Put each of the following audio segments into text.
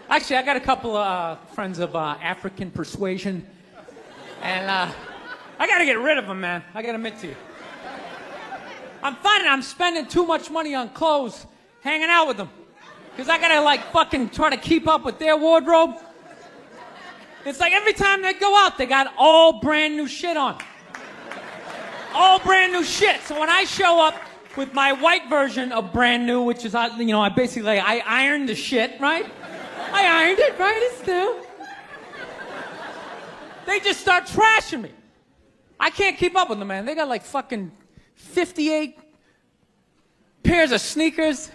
Actually, I got a couple of friends of African persuasion, and I gotta get rid of them, man. I gotta admit to you. I'm finding I'm spending too much money on clothes hanging out with them. Because I gotta, like, fucking try to keep up with their wardrobe. It's like every time they go out, they got all brand new shit on. All brand new shit. So when I show up with my white version of brand new, which is, I ironed the shit, right? I ironed it, right? It's new. They just start trashing me. I can't keep up with them, man. They got like fucking 58 pairs of sneakers.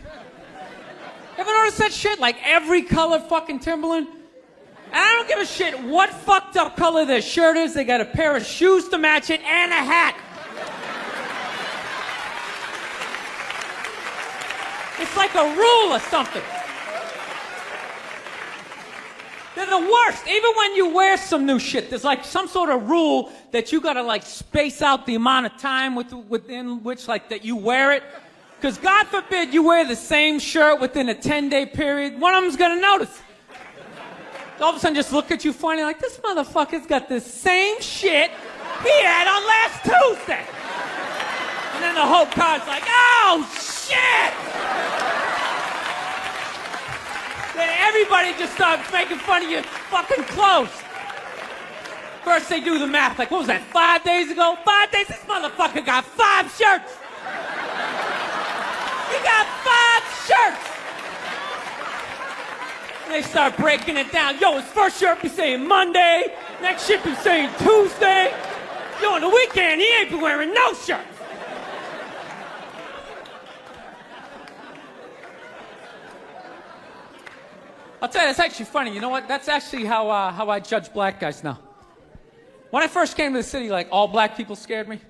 Ever notice that shit? Like every color fucking Timberland? And I don't give a shit what fucked up color their shirt is. They got a pair of shoes to match it and a hat. It's like a rule or something. They're the worst. Even when you wear some new shit, there's like some sort of rule that you gotta like space out the amount of time within which like that you wear it. Because God forbid you wear the same shirt within a 10-day period, one of them's gonna notice. All of a sudden just look at you funny like, this motherfucker's got the same shit he had on last Tuesday. And then the whole car's like, oh shit! Then everybody just starts making fun of your fucking clothes. First they do the math, like what was that, 5 days ago? 5 days? This motherfucker got 5 shirts! He got 5 shirts! And they start breaking it down. Yo, his first shirt be saying Monday, next shirt be saying Tuesday. Yo, on the weekend, he ain't be wearing no shirts. I'll tell you, it's actually funny. You know what? That's actually how I judge black guys now. When I first came to the city, like, all black people scared me.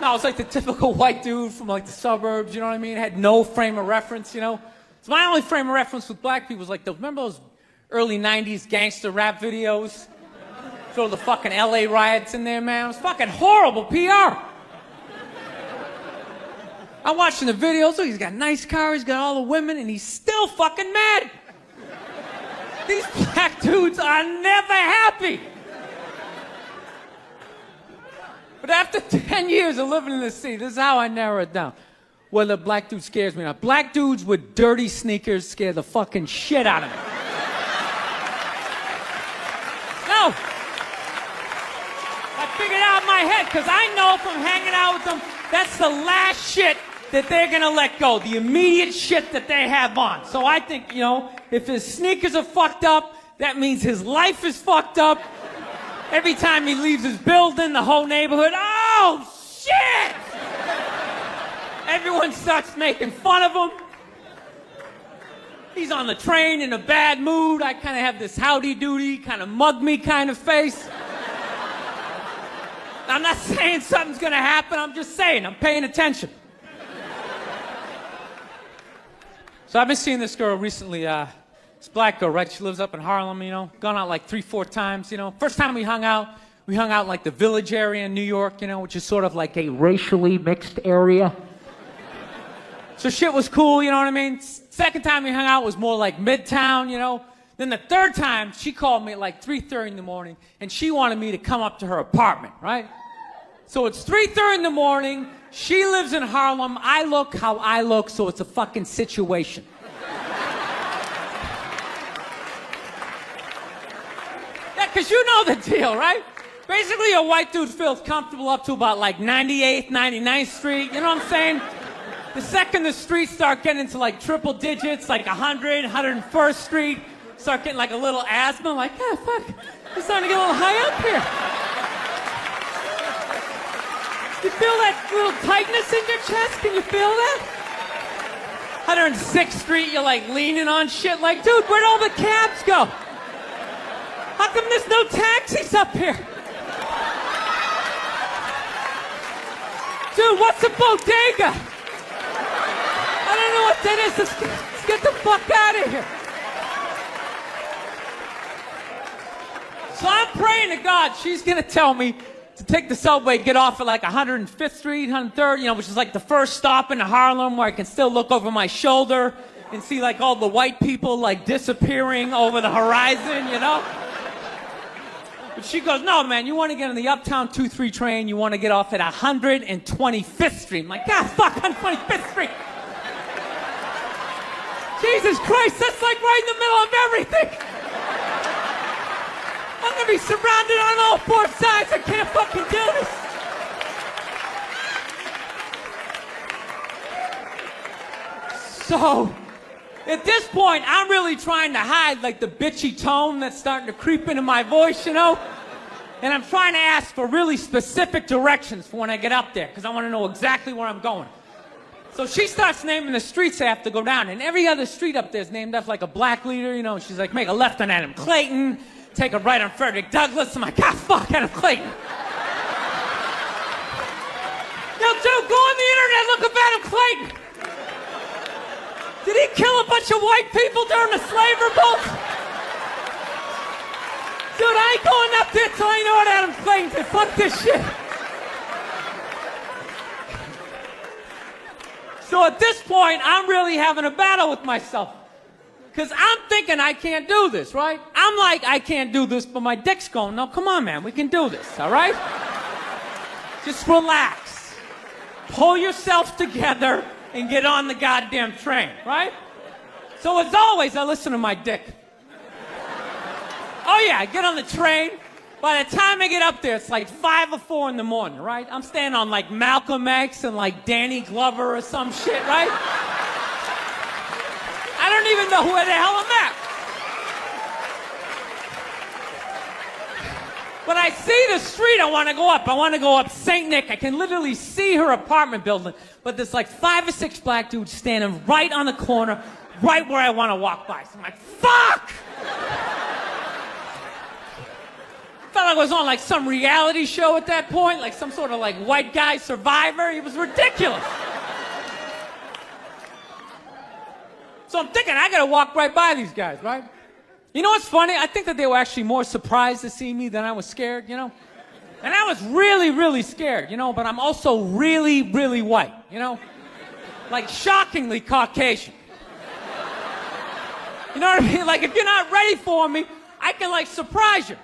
No, I was like the typical white dude from like the suburbs, you know what I mean? Had no frame of reference, you know? So my only frame of reference with black people was like, remember those early 90s gangster rap videos? Throw the fucking LA riots in there, man. It was fucking horrible PR. I'm watching the videos, oh, he's got a nice car, he's got all the women, and he's still fucking mad. These black dudes are never happy. But after 10 years of living in the city, this is how I narrow it down. Whether a black dude scares me or not. Black dudes with dirty sneakers scare the fucking shit out of me. No. I figured out in my head, because I know from hanging out with them, that's the last shit that they're gonna let go. The immediate shit that they have on. So I think, you know, if his sneakers are fucked up, that means his life is fucked up. Every time he leaves his building, the whole neighborhood, oh, shit! Everyone starts making fun of him. He's on the train in a bad mood. I kind of have this howdy-doody, kind of mug-me kind of face. I'm not saying something's gonna happen, I'm just saying, I'm paying attention. So I've been seeing this girl recently, this black girl, right? She lives up in Harlem, you know, gone out like 3-4 times, you know. First time we hung out in like the Village area in New York, you know, which is sort of like a racially mixed area. So shit was cool, you know what I mean? Second time we hung out was more like Midtown, you know. Then the third time, she called me at like 3:30 in the morning, and she wanted me to come up to her apartment, right? So it's 3:30 in the morning, she lives in Harlem, I look how I look, so it's a fucking situation. Because you know the deal, right? Basically, a white dude feels comfortable up to about like 98th, 99th Street, you know what I'm saying? The second the streets start getting into like triple digits, like 100, 101st Street, start getting like a little asthma, like, yeah, fuck, it's starting to get a little high up here. You feel that little tightness in your chest? Can you feel that? 106th Street, you're like leaning on shit, like, dude, where'd all the cabs go? How come there's no taxis up here? Dude, what's a bodega? I don't know what that is. Let's get the fuck out of here. So I'm praying to God she's gonna tell me to take the subway, get off at like 105th Street, 103rd, you know, which is like the first stop in Harlem where I can still look over my shoulder and see like all the white people like disappearing over the horizon, you know? But she goes, no, man, you want to get on the Uptown 2-3 train, you want to get off at 125th Street. I'm like, God, fuck, 125th Street. Jesus Christ, that's like right in the middle of everything. I'm going to be surrounded on all four sides. I can't fucking do this. So, at this point, I'm really trying to hide like the bitchy tone that's starting to creep into my voice, you know? And I'm trying to ask for really specific directions for when I get up there, because I want to know exactly where I'm going. So she starts naming the streets I have to go down, and every other street up there is named after like a black leader, you know? She's like, make a left on Adam Clayton, take a right on Frederick Douglass. I'm like, ah, fuck, Adam Clayton. Yo, dude, go on the internet, look up Adam Clayton. Did he kill a bunch of white people during the slave revolt? Dude, I ain't going up there till I know what Adam Clayton did. Fuck this shit. So at this point, I'm really having a battle with myself. Because I'm thinking I can't do this, right? I'm like, I can't do this, but my dick's going, no, come on, man, we can do this, all right? Just relax. Pull yourself together and get on the goddamn train, right? So as always, I listen to my dick. Oh yeah, I get on the train. By the time I get up there, it's like 5 or 4 in the morning, right? I'm staying on like Malcolm X and like Danny Glover or some shit, right? I don't even know where the hell I'm at. But I see the street I want to go up. I want to go up St. Nick. I can literally see her apartment building. But there's like 5 or 6 black dudes standing right on the corner, right where I want to walk by. So I'm like, fuck! Felt like I was on like some reality show at that point, like some sort of like white guy survivor. It was ridiculous. So I'm thinking I gotta walk right by these guys, right? You know what's funny? I think that they were actually more surprised to see me than I was scared, you know? And I was really, really scared, you know, but I'm also really, really white, you know? Like shockingly Caucasian. You know what I mean? Like if you're not ready for me, I can like surprise you.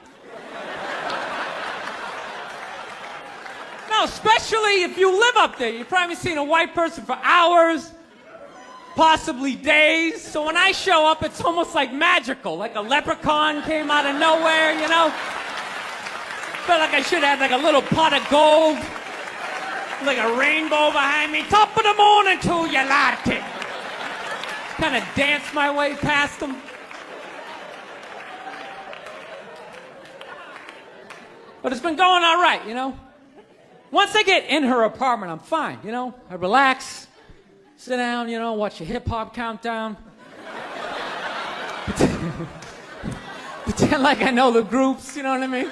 No, especially if you live up there. You've probably seen a white person for hours, possibly days. So when I show up, it's almost like magical, like a leprechaun came out of nowhere, you know? Felt like I should have like a little pot of gold, like a rainbow behind me. Top of the morning to you, latte. Kind of dance my way past them. But it's been going all right, you know? Once I get in her apartment, I'm fine, you know? I relax, sit down, you know, watch a hip-hop countdown. Pretend like I know the groups, you know what I mean?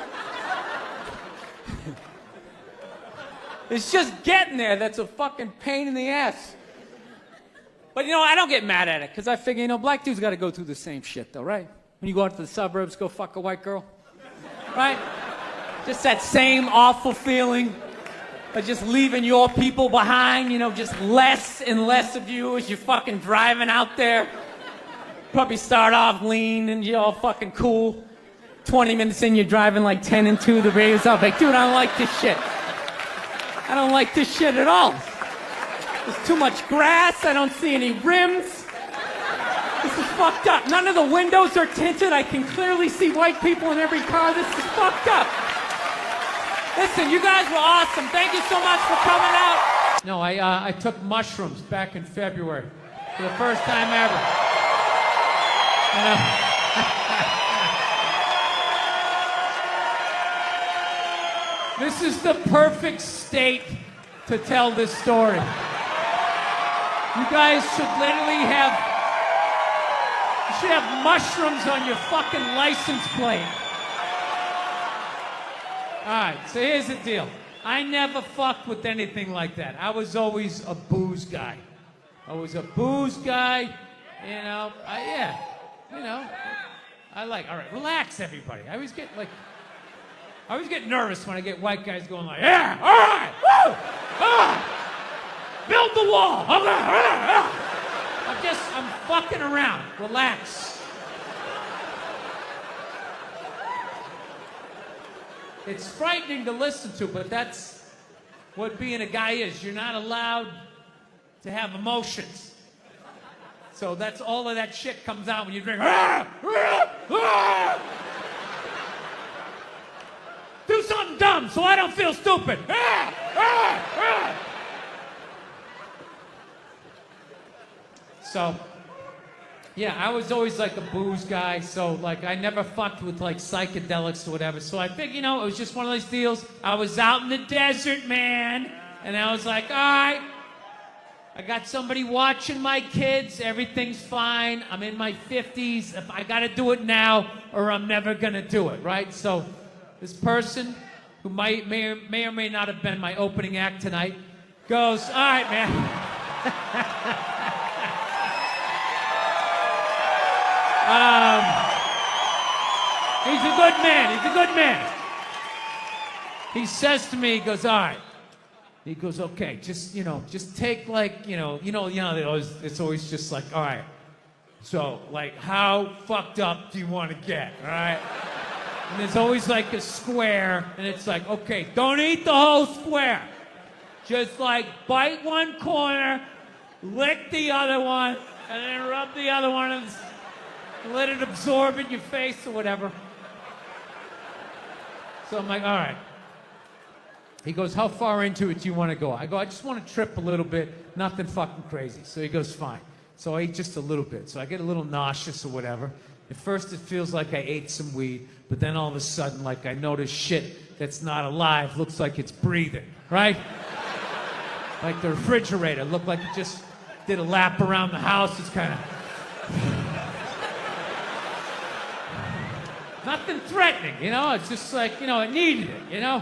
It's just getting there that's a fucking pain in the ass. But, you know, I don't get mad at it, because I figure, you know, black dudes got to go through the same shit, though, right? When you go out to the suburbs, go fuck a white girl, right? Just that same awful feeling of just leaving your people behind, you know, just less and less of you as you're fucking driving out there. Probably start off lean and you're all fucking cool. 20 minutes in, you're driving like 10 and 2, the radio's up. Like, dude, I don't like this shit. I don't like this shit at all. There's too much grass, I don't see any rims. This is fucked up. None of the windows are tinted. I can clearly see white people in every car. This is fucked up. Listen, you guys were awesome. Thank you so much for coming out. No, I took mushrooms back in February for the first time ever. You know? This is the perfect state to tell this story. You guys should literally have mushrooms on your fucking license plate. All right, so here's the deal. I never fucked with anything like that. I was always a booze guy. All right, relax, everybody. I always get like, I always get nervous when I get white guys going like, yeah, all right, woo, build the wall. Okay, I'm fucking around. Relax. It's frightening to listen to, but that's what being a guy is. You're not allowed to have emotions. So that's all of that shit comes out when you drink. Do something dumb so I don't feel stupid. So, yeah, I was always like a booze guy, so like I never fucked with like psychedelics or whatever. So I think, you know, it was just one of those deals. I was out in the desert, man, and I was like, all right, I got somebody watching my kids, everything's fine. I'm in my 50s. If I gotta do it now or I'm never gonna do it, right? So this person, who may or may not have been my opening act tonight, goes, all right, man. He's a good man. He's a good man. He says to me, he goes, all right. He goes, okay, just take like, it's always just like, all right. So, like, how fucked up do you want to get, all right? And there's always like a square, and it's like, okay, don't eat the whole square. Just like bite one corner, lick the other one, and then rub the other one and let it absorb in your face or whatever. So I'm like, all right. He goes, how far into it do you want to go? I go, I just want to trip a little bit, nothing fucking crazy. So he goes, fine. So I eat just a little bit. So I get a little nauseous or whatever. At first it feels like I ate some weed, but then all of a sudden, like I notice shit that's not alive looks like it's breathing, right? Like the refrigerator looked like it just did a lap around the house. It's kind of... Nothing threatening, you know? It's just like, you know, it needed it, you know?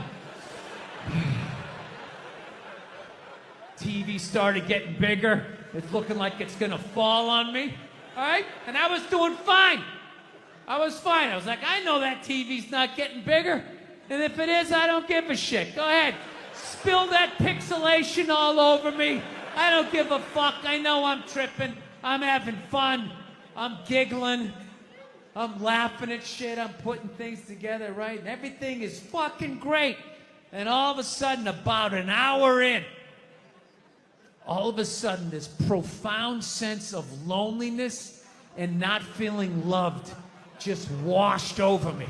TV started getting bigger. It's looking like it's gonna fall on me, all right? And I was doing fine. I was fine. I was like, I know that TV's not getting bigger. And if it is, I don't give a shit. Go ahead. Spill that pixelation all over me. I don't give a fuck. I know I'm tripping. I'm having fun. I'm giggling. I'm laughing at shit. I'm putting things together, right? And everything is fucking great. And all of a sudden, about an hour in, all of a sudden, this profound sense of loneliness and not feeling loved just washed over me.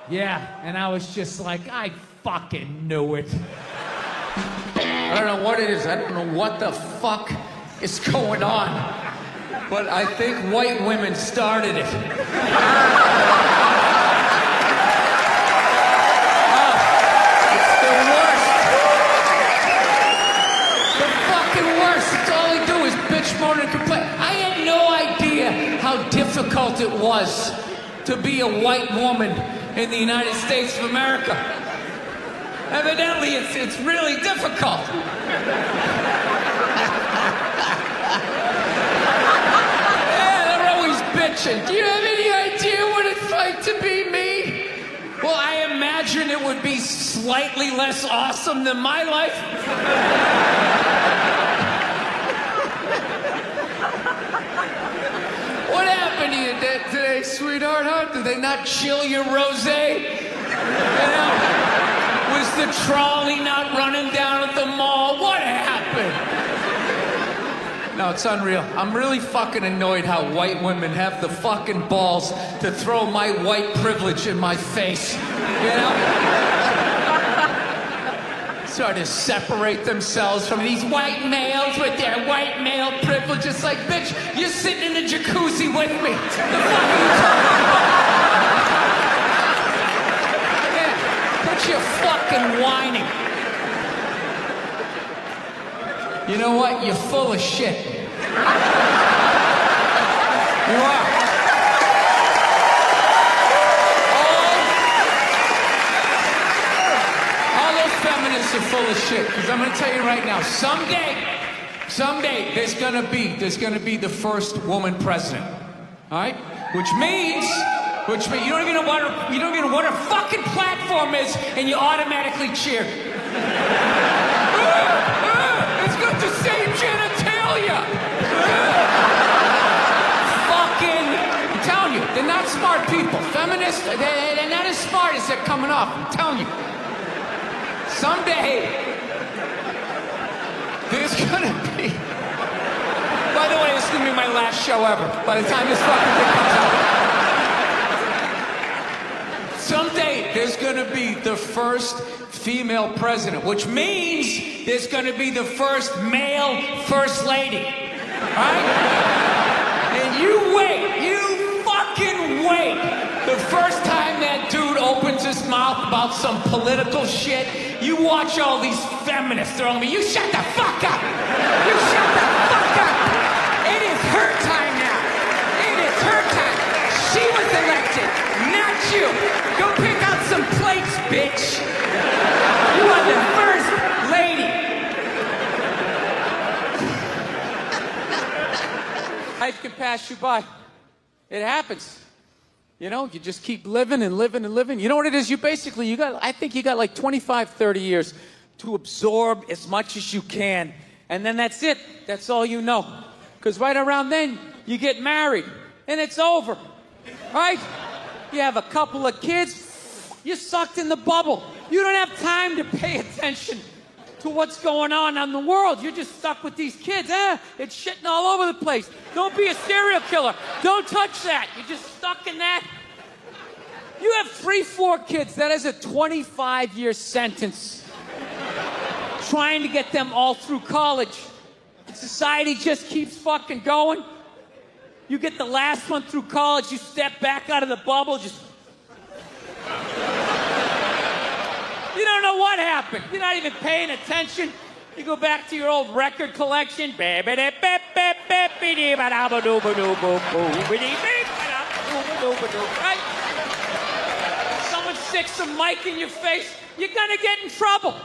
Yeah, and I was just like, I fucking knew it. I don't know what it is. I don't know what the fuck is going on. But I think white women started it. Moan and complain. I had no idea how difficult it was to be a white woman in the United States of America. Evidently, it's really difficult. Yeah, they're always bitching. Do you have any idea what it's like to be me? Well, I imagine it would be slightly less awesome than my life. What happened to you today, sweetheart? Huh? Did they not chill your rosé? You know? Was the trolley not running down at the mall? What happened? No, it's unreal. I'm really fucking annoyed how white women have the fucking balls to throw my white privilege in my face. You know? Sort of separate themselves from these white males with their white male privilege. It's like, bitch, you're sitting in the jacuzzi with me. The fuck are you talking about? Yeah, quit your fucking whining. You know what? You're full of shit. You are. Feminists are full of shit, because I'm going to tell you right now, someday, there's going to be the first woman president, all right? Which means Which means you don't even know what a fucking platform is, and you automatically cheer. It's got the same genitalia. Fucking, I'm telling you, they're not smart people. Feminists, they're not as smart as they're coming off. I'm telling you. Someday, there's gonna be. By the way, this is gonna be my last show ever. By the time this fucking thing comes out. Someday, there's gonna be the first female president, which means there's gonna be the first male first lady. Right? And you wait, you fucking wait. The first time that dude opens his mouth about some political shit, you watch all these feminists throwing me, you shut the fuck up! You shut the fuck up! It is her time now. It is her time. She was elected, not you. Go pick out some plates, bitch. You are the first lady. Life can pass you by. It happens. You know, you just keep living and living and living. You know what it is? I think you got like 25, 30 years to absorb as much as you can. And then that's it. That's all you know. Because right around then, you get married. And it's over. Right? You have a couple of kids. You're sucked in the bubble. You don't have time to pay attention to what's going on in the world. You're just stuck with these kids. It's shitting all over the place. Don't be a serial killer. Don't touch that. You're just stuck in that. You have 3, 4 kids. That is a 25-year sentence. Trying to get them all through college. Society just keeps fucking going. You get the last one through college. You step back out of the bubble. You don't know what happened. You're not even paying attention. You go back to your old record collection. Right? Someone sticks a mic in your face, you're gonna get in trouble.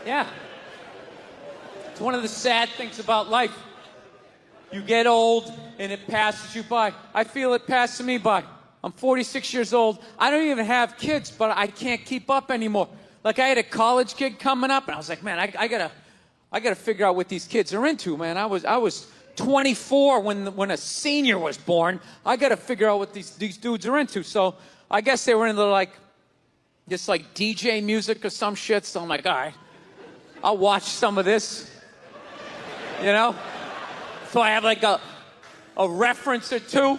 Yeah. It's one of the sad things about life. You get old and it passes you by. I feel it passing me by. I'm 46 years old. I don't even have kids, but I can't keep up anymore. Like, I had a college gig coming up, and I was like, man, I gotta figure out what these kids are into, man. I was 24 when a senior was born. I gotta figure out what these dudes are into. So I guess they were into like DJ music or some shit. So I'm like, all right, I'll watch some of this. You know? So I have like a reference or two.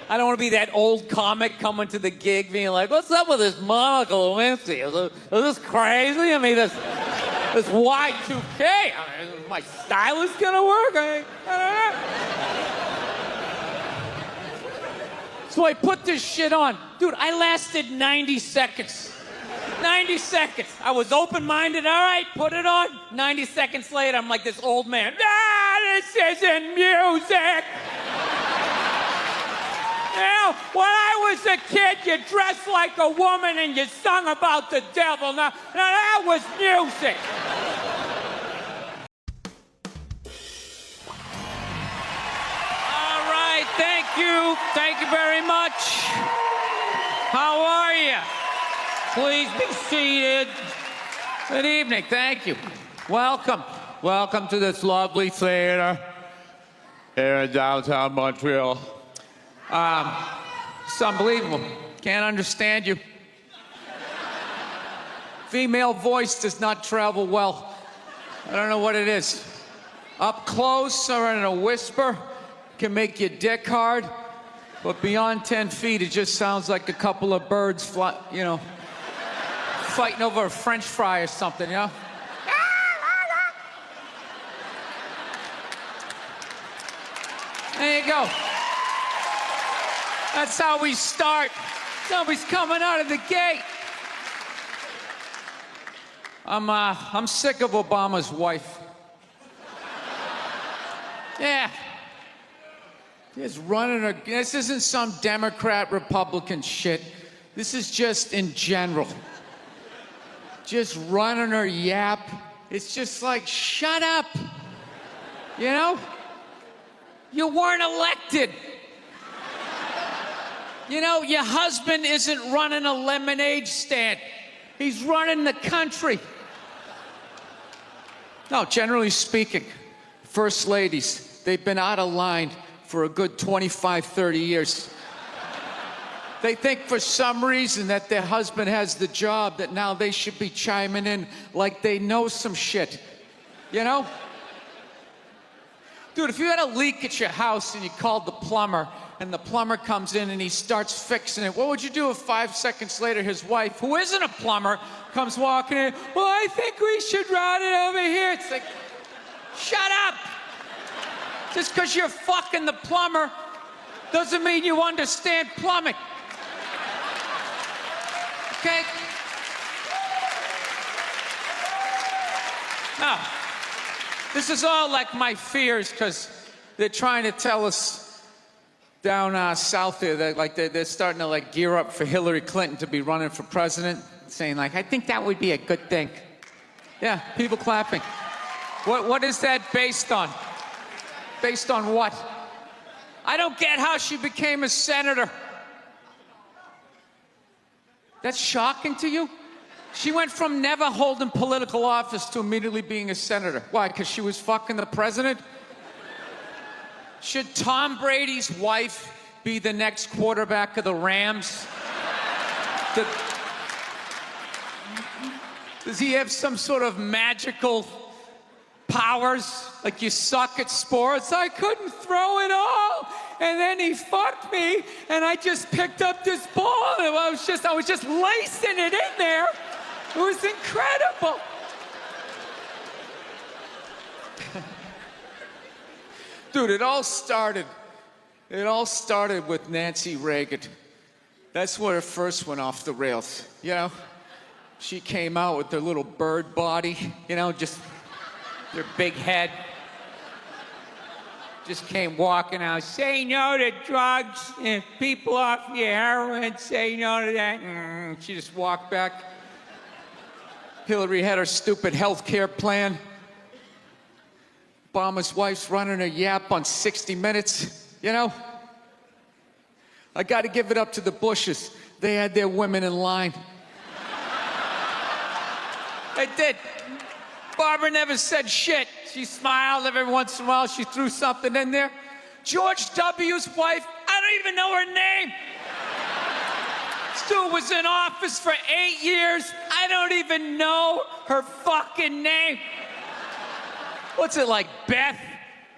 I don't want to be that old comic coming to the gig being like, what's up with this Monica Lewinsky? Is this crazy? I mean, this Y2K. I mean, is my stylist gonna work? I don't know. So I put this shit on. Dude, I lasted 90 seconds. 90 seconds. I was open-minded. All right, put it on. 90 seconds later, I'm like this old man. This isn't music. Now, when I was a kid, you dressed like a woman and you sung about the devil. Now that was music. All right, thank you. Thank you very much. How are you? Please be seated. Good evening. Thank you. Welcome. Welcome to this lovely theater here in downtown Montreal. It's unbelievable. Can't understand you. Female voice does not travel well. I don't know what it is. Up close or in a whisper can make your dick hard, but beyond 10 feet, it just sounds like a couple of birds fighting over a French fry or something, you know? There you go. That's how we start. Somebody's coming out of the gate. I'm sick of Obama's wife. Yeah. Just running her. This isn't some Democrat, Republican shit. This is just in general. Just running her yap. It's just like, shut up. You know? You weren't elected. You know, your husband isn't running a lemonade stand. He's running the country. No, generally speaking, first ladies, they've been out of line for a good 25, 30 years. They think for some reason that their husband has the job, that now they should be chiming in like they know some shit. You know? Dude, if you had a leak at your house and you called the plumber, and the plumber comes in and he starts fixing it, what would you do if 5 seconds later his wife, who isn't a plumber, comes walking in? Well, I think we should run it over here. It's like, shut up! Just because you're fucking the plumber doesn't mean you understand plumbing. Okay? Now, this is all like my fears, because they're trying to tell us down south here that like they're starting to like gear up for Hillary Clinton to be running for president, saying like, I think that would be a good thing. Yeah, people clapping. What is that based on? Based on what? I don't get how she became a senator. That's shocking to you? She went from never holding political office to immediately being a senator. Why? Because she was fucking the president? Should Tom Brady's wife be the next quarterback of the Rams? Does he have some sort of magical powers? Like, you suck at sports? I couldn't throw it all, and then he fucked me, and I just picked up this ball, and I was just lacing it in there. It was incredible. Dude, it all started with Nancy Reagan. That's where it first went off the rails, you know? She came out with her little bird body, you know, just their big head. Just came walking out, say no to drugs, and people off your heroin, say no to that. She just walked back. Hillary had her stupid health care plan. Obama's wife's running her yap on 60 Minutes, you know? I gotta give it up to the Bushes. They had their women in line. They did. Barbara never said shit. She smiled every once in a while. She threw something in there. George W.'s wife, I don't even know her name. Stu was in office for 8 years. I don't even know her fucking name. What's it, like Beth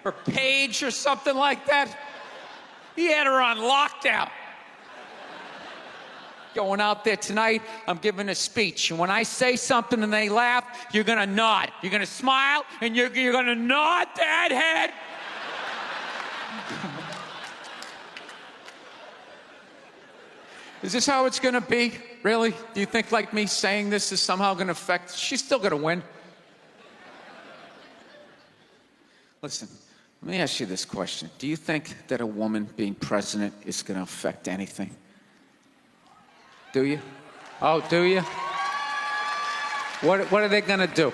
or Paige or something like that? He had her on lockdown. Going out there tonight, I'm giving a speech. And when I say something and they laugh, you're gonna nod. You're gonna smile, and you're gonna nod that head. Is this how it's gonna be? Really? Do you think like me saying this is somehow gonna affect? She's still gonna win. Listen, let me ask you this question. Do you think that a woman being president is gonna affect anything? Do you? Oh, do you? What are they gonna do?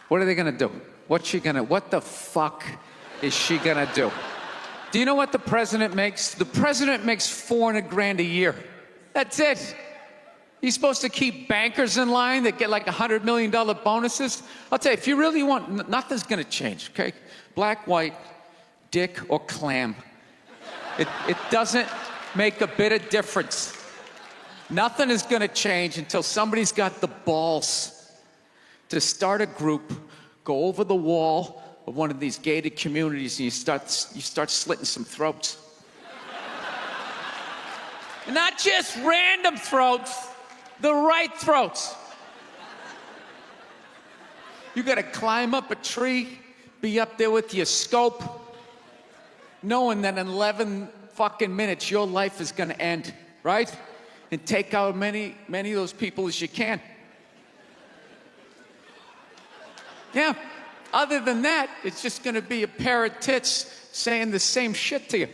What are they gonna do? What the fuck is she gonna do? Do you know what the president makes? The president makes $400,000 a year. That's it. He's supposed to keep bankers in line that get like $100 million bonuses. I'll tell you, if you really want, nothing's gonna change, okay? Black, white, dick, or clam. It doesn't make a bit of difference. Nothing is gonna change until somebody's got the balls to start a group, go over the wall of one of these gated communities, and you start slitting some throats. Not just random throats, the right throats. You gotta climb up a tree, be up there with your scope, knowing that in 11 fucking minutes your life is gonna end, right? And take out many of those people as you can. Yeah. Other than that, it's just gonna be a pair of tits saying the same shit to you.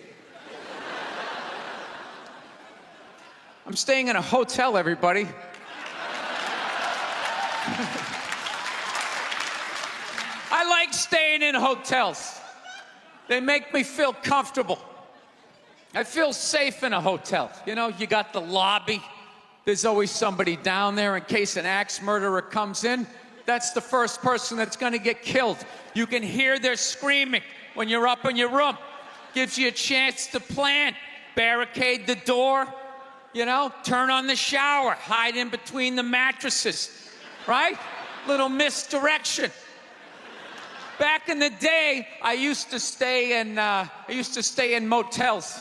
I'm staying in a hotel, everybody. I like staying in hotels. They make me feel comfortable. I feel safe in a hotel. You know, you got the lobby. There's always somebody down there in case an axe murderer comes in. That's the first person that's going to get killed. You can hear their screaming when you're up in your room. Gives you a chance to plan. Barricade the door, you know, turn on the shower, hide in between the mattresses, right? Little misdirection. Back in the day, I used to stay in motels.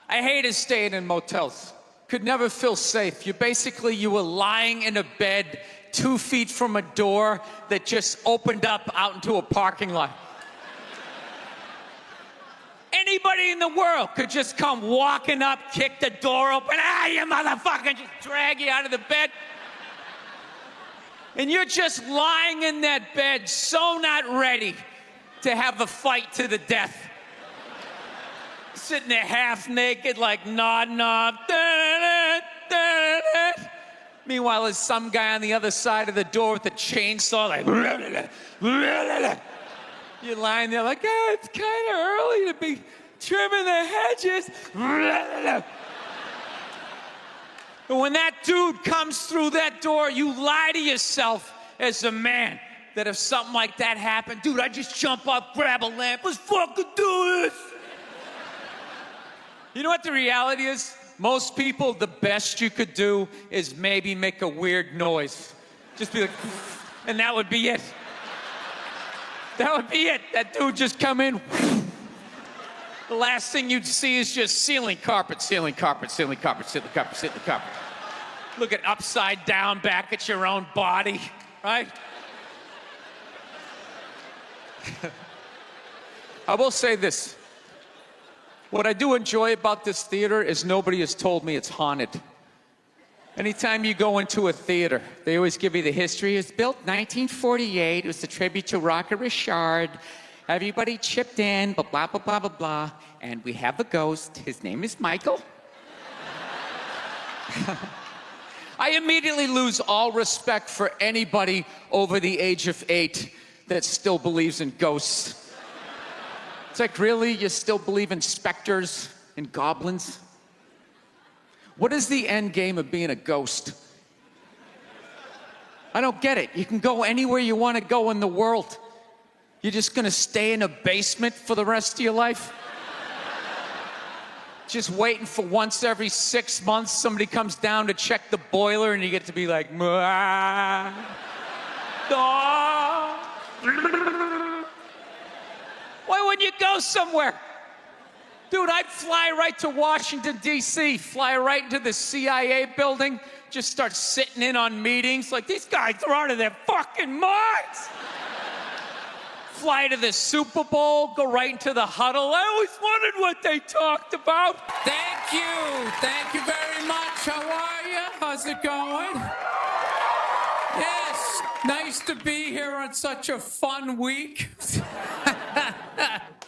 I hated staying in motels. Could never feel safe. You were lying in a bed 2 feet from a door that just opened up out into a parking lot. Anybody in the world could just come walking up, kick the door open, you motherfucker, just drag you out of the bed. And you're just lying in that bed, so not ready to have a fight to the death. Sitting there half naked, like nodding off. Meanwhile, there's some guy on the other side of the door with a chainsaw, like. You're lying there like, it's kind of early to be trimming the hedges. But when that dude comes through that door, you lie to yourself as a man that if something like that happened, dude, I'd just jump up, grab a lamp, let's fucking do this. You know what the reality is? Most people, the best you could do is maybe make a weird noise. Just be like, and that would be it. That would be it. That dude just come in. The last thing you'd see is just ceiling carpet, ceiling carpet, ceiling carpet, ceiling carpet, ceiling carpet. Looking upside down back at your own body, right? I will say this. What I do enjoy about this theater is nobody has told me it's haunted. Anytime you go into a theater, they always give you the history. It was built 1948. It was a tribute to Rocket Richard. Everybody chipped in, blah, blah, blah, blah, blah, blah. And we have a ghost. His name is Michael. I immediately lose all respect for anybody over the age of 8 that still believes in ghosts. It's like, really? You still believe in specters and goblins? What is the end game of being a ghost? I don't get it. You can go anywhere you want to go in the world. You're just going to stay in a basement for the rest of your life? Just waiting for once every 6 months somebody comes down to check the boiler and you get to be like, why wouldn't you go somewhere? Dude, I'd fly right to Washington, D.C., fly right into the CIA building, just start sitting in on meetings. Like, these guys are out of their fucking minds. Fly to the Super Bowl, go right into the huddle. I always wondered what they talked about. Thank you. Thank you very much. How are you? How's it going? Yes, nice to be here on such a fun week.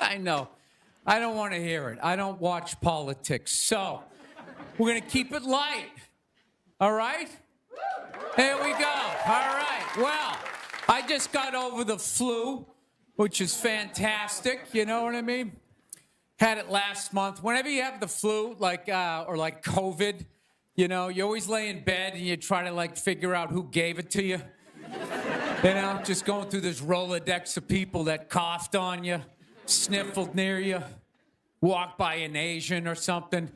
I know. I don't want to hear it. I don't watch politics. So, we're going to keep it light. All right? Here we go. All right. Well, I just got over the flu, which is fantastic. You know what I mean? Had it last month. Whenever you have the flu, like COVID, you know, you always lay in bed and you try to, figure out who gave it to you. You know, just going through this Rolodex of people that coughed on you, sniffled near you, walked by an Asian or something.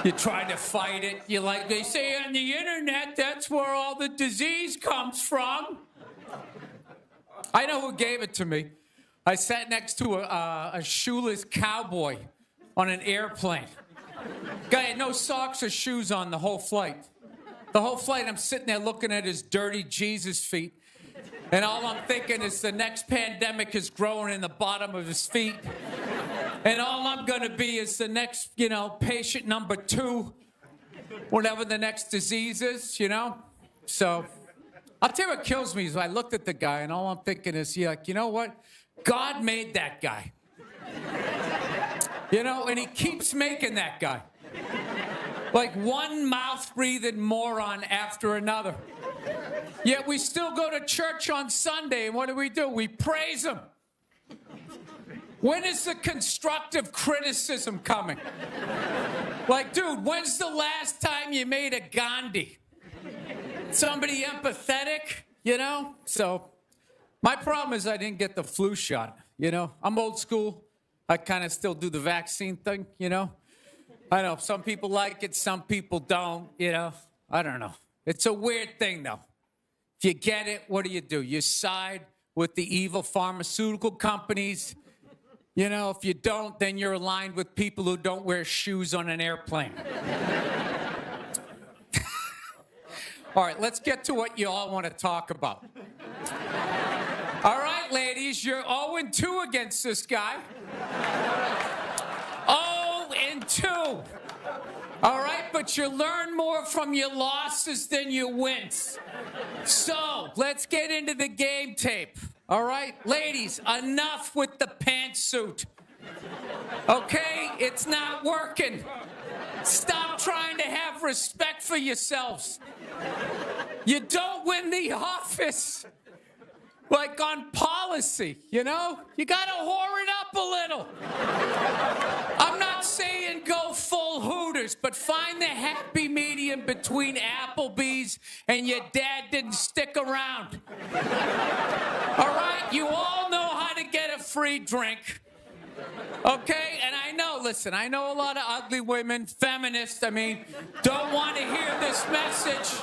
You try to fight it. They say on the internet, that's where all the disease comes from. I know who gave it to me. I sat next to a shoeless cowboy on an airplane. Guy had no socks or shoes on the whole flight. The whole flight, I'm sitting there looking at his dirty Jesus feet. And all I'm thinking is the next pandemic is growing in the bottom of his feet. And all I'm going to be is the next, patient number 2, whatever the next disease is, So, I'll tell you what kills me is I looked at the guy and all I'm thinking is, you know what? God made that guy. And he keeps making that guy. Like one mouth-breathing moron after another. Yet we still go to church on Sunday, and what do? We praise him. When is the constructive criticism coming? Like, dude, when's the last time you made a Gandhi? Somebody empathetic, you know? So, my problem is I didn't get the flu shot, you know? I'm old school. I kind of still do the vaccine thing, you know? I know, some people like it, some people don't, you know? I don't know. It's a weird thing, though. If you get it, what do? You side with the evil pharmaceutical companies. You know, if you don't, then you're aligned with people who don't wear shoes on an airplane. All right, let's get to what you all want to talk about. All right, ladies, you're 0-2 against this guy. 0-2. All right, but you learn more from your losses than your wins. So, let's get into the game tape. All right, ladies, enough with the pantsuit. Okay, it's not working. Stop trying to have respect for yourselves. You don't win the office. Like on policy, you know? You gotta whore it up a little. I'm not saying go full Hooters, but find the happy medium between Applebee's and your dad didn't stick around. All right? You all know how to get a free drink. Okay? And I know, listen, I know a lot of ugly women, feminists, don't want to hear this message.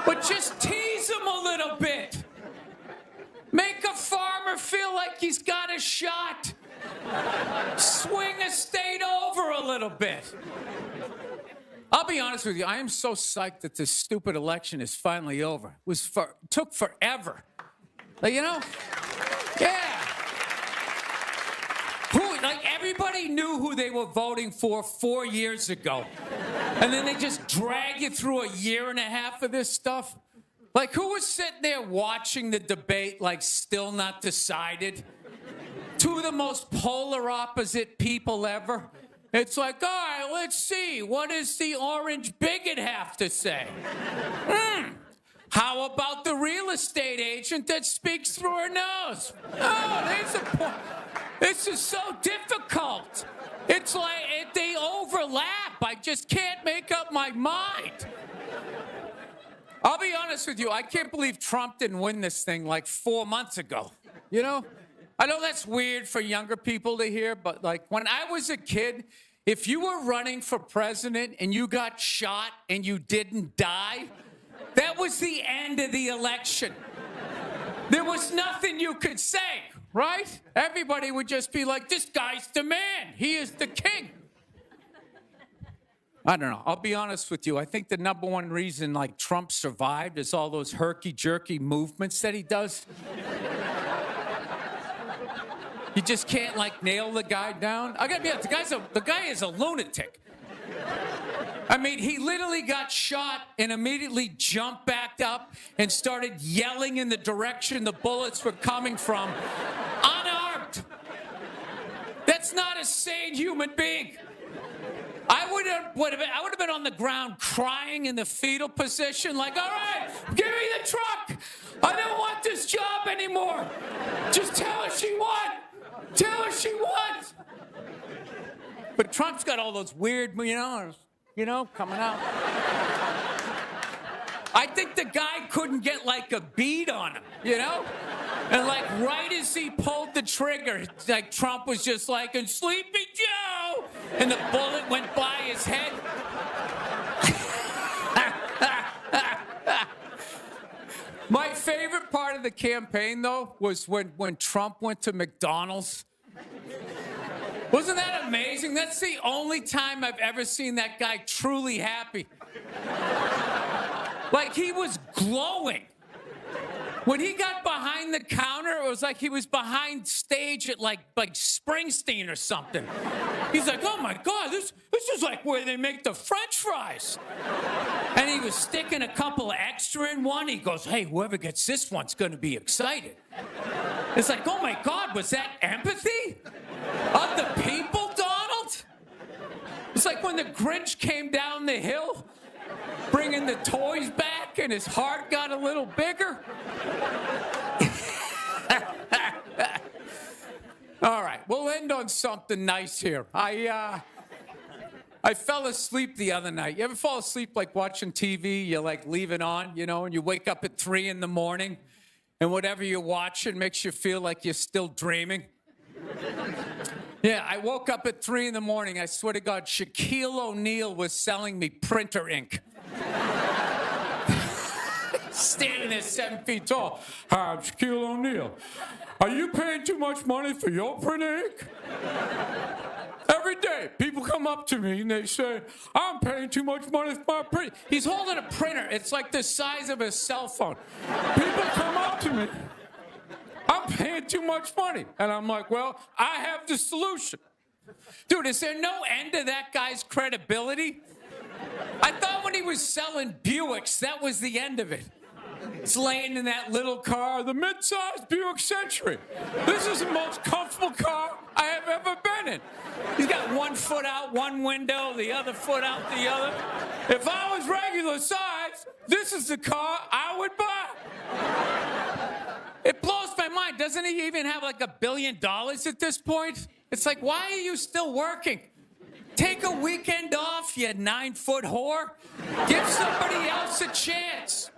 But just tease him a little bit. Make a farmer feel like he's got a shot. Swing a state over a little bit. I'll be honest with you, I am so psyched that this stupid election is finally over. It took forever. Like, you know? Yeah. Everybody knew who they were voting for 4 years ago. And then they just drag you through a year and a half of this stuff. Like, who was sitting there watching the debate, like, still not decided? Two of the most polar opposite people ever. It's like, all right, let's see. What does the orange bigot have to say? How about the real estate agent that speaks through her nose? Oh, there's a point. This is so difficult. It's like they overlap. I just can't make up my mind. I'll be honest with you. I can't believe Trump didn't win this thing like 4 months ago. You know? I know that's weird for younger people to hear, but like when I was a kid, if you were running for president and you got shot and you didn't die, that was the end of the election. There was nothing you could say. Right? Everybody would just be like, this guy's the man. He is the king. I don't know. I'll be honest with you. I think the number one reason, like, Trump survived is all those herky-jerky movements that he does. You just can't, like, nail the guy down. I gotta be honest, the guy is a lunatic. He literally got shot and immediately jumped back up and started yelling in the direction the bullets were coming from, unarmed. That's not a sane human being. I would have been on the ground crying in the fetal position, like, all right, give me the truck. I don't want this job anymore. Just tell her she won. Tell her she won. But Trump's got all those weird, coming out. I think the guy couldn't get, like, a beat on him, you know? And, like, right as he pulled the trigger, like, Trump was just like, and Sleepy Joe! And the bullet went by his head. My favorite part of the campaign, though, was when Trump went to McDonald's. Wasn't that amazing? That's the only time I've ever seen that guy truly happy. Like, he was glowing. When he got behind the counter, it was like he was behind stage at like Springsteen or something. He's like, oh my God, this is like where they make the French fries. And he was sticking a couple of extra in one. He goes, hey, whoever gets this one's gonna be excited. It's like, oh my God, was that empathy? Of the people, Donald? It's like when the Grinch came down the hill, bringing the toys back, and his heart got a little bigger. All right, we'll end on something nice here. I fell asleep the other night. You ever fall asleep like watching TV? You like leave it on, you know, and you wake up at 3 in the morning, and whatever you're watching makes you feel like you're still dreaming. Yeah, I woke up at 3 in the morning. I swear to God, Shaquille O'Neal was selling me printer ink. Standing there 7 feet tall. Hi, I'm Shaquille O'Neal. Are you paying too much money for your printer ink? Every day, people come up to me and they say, I'm paying too much money for my printer. He's holding a printer. It's like the size of a cell phone. People come up to me. I'm paying too much money. And I'm like, well, I have the solution. Dude, is there no end to that guy's credibility? I thought when he was selling Buicks, that was the end of it. It's laying in that little car, the mid-sized Buick Century. This is the most comfortable car I have ever been in. He's got one foot out one window, the other foot out the other. If I was regular size, this is the car I would buy. It blows my mind. Doesn't he even have like $1 billion at this point? It's like, why are you still working? Take a weekend off, you 9-foot whore. Give somebody else a chance.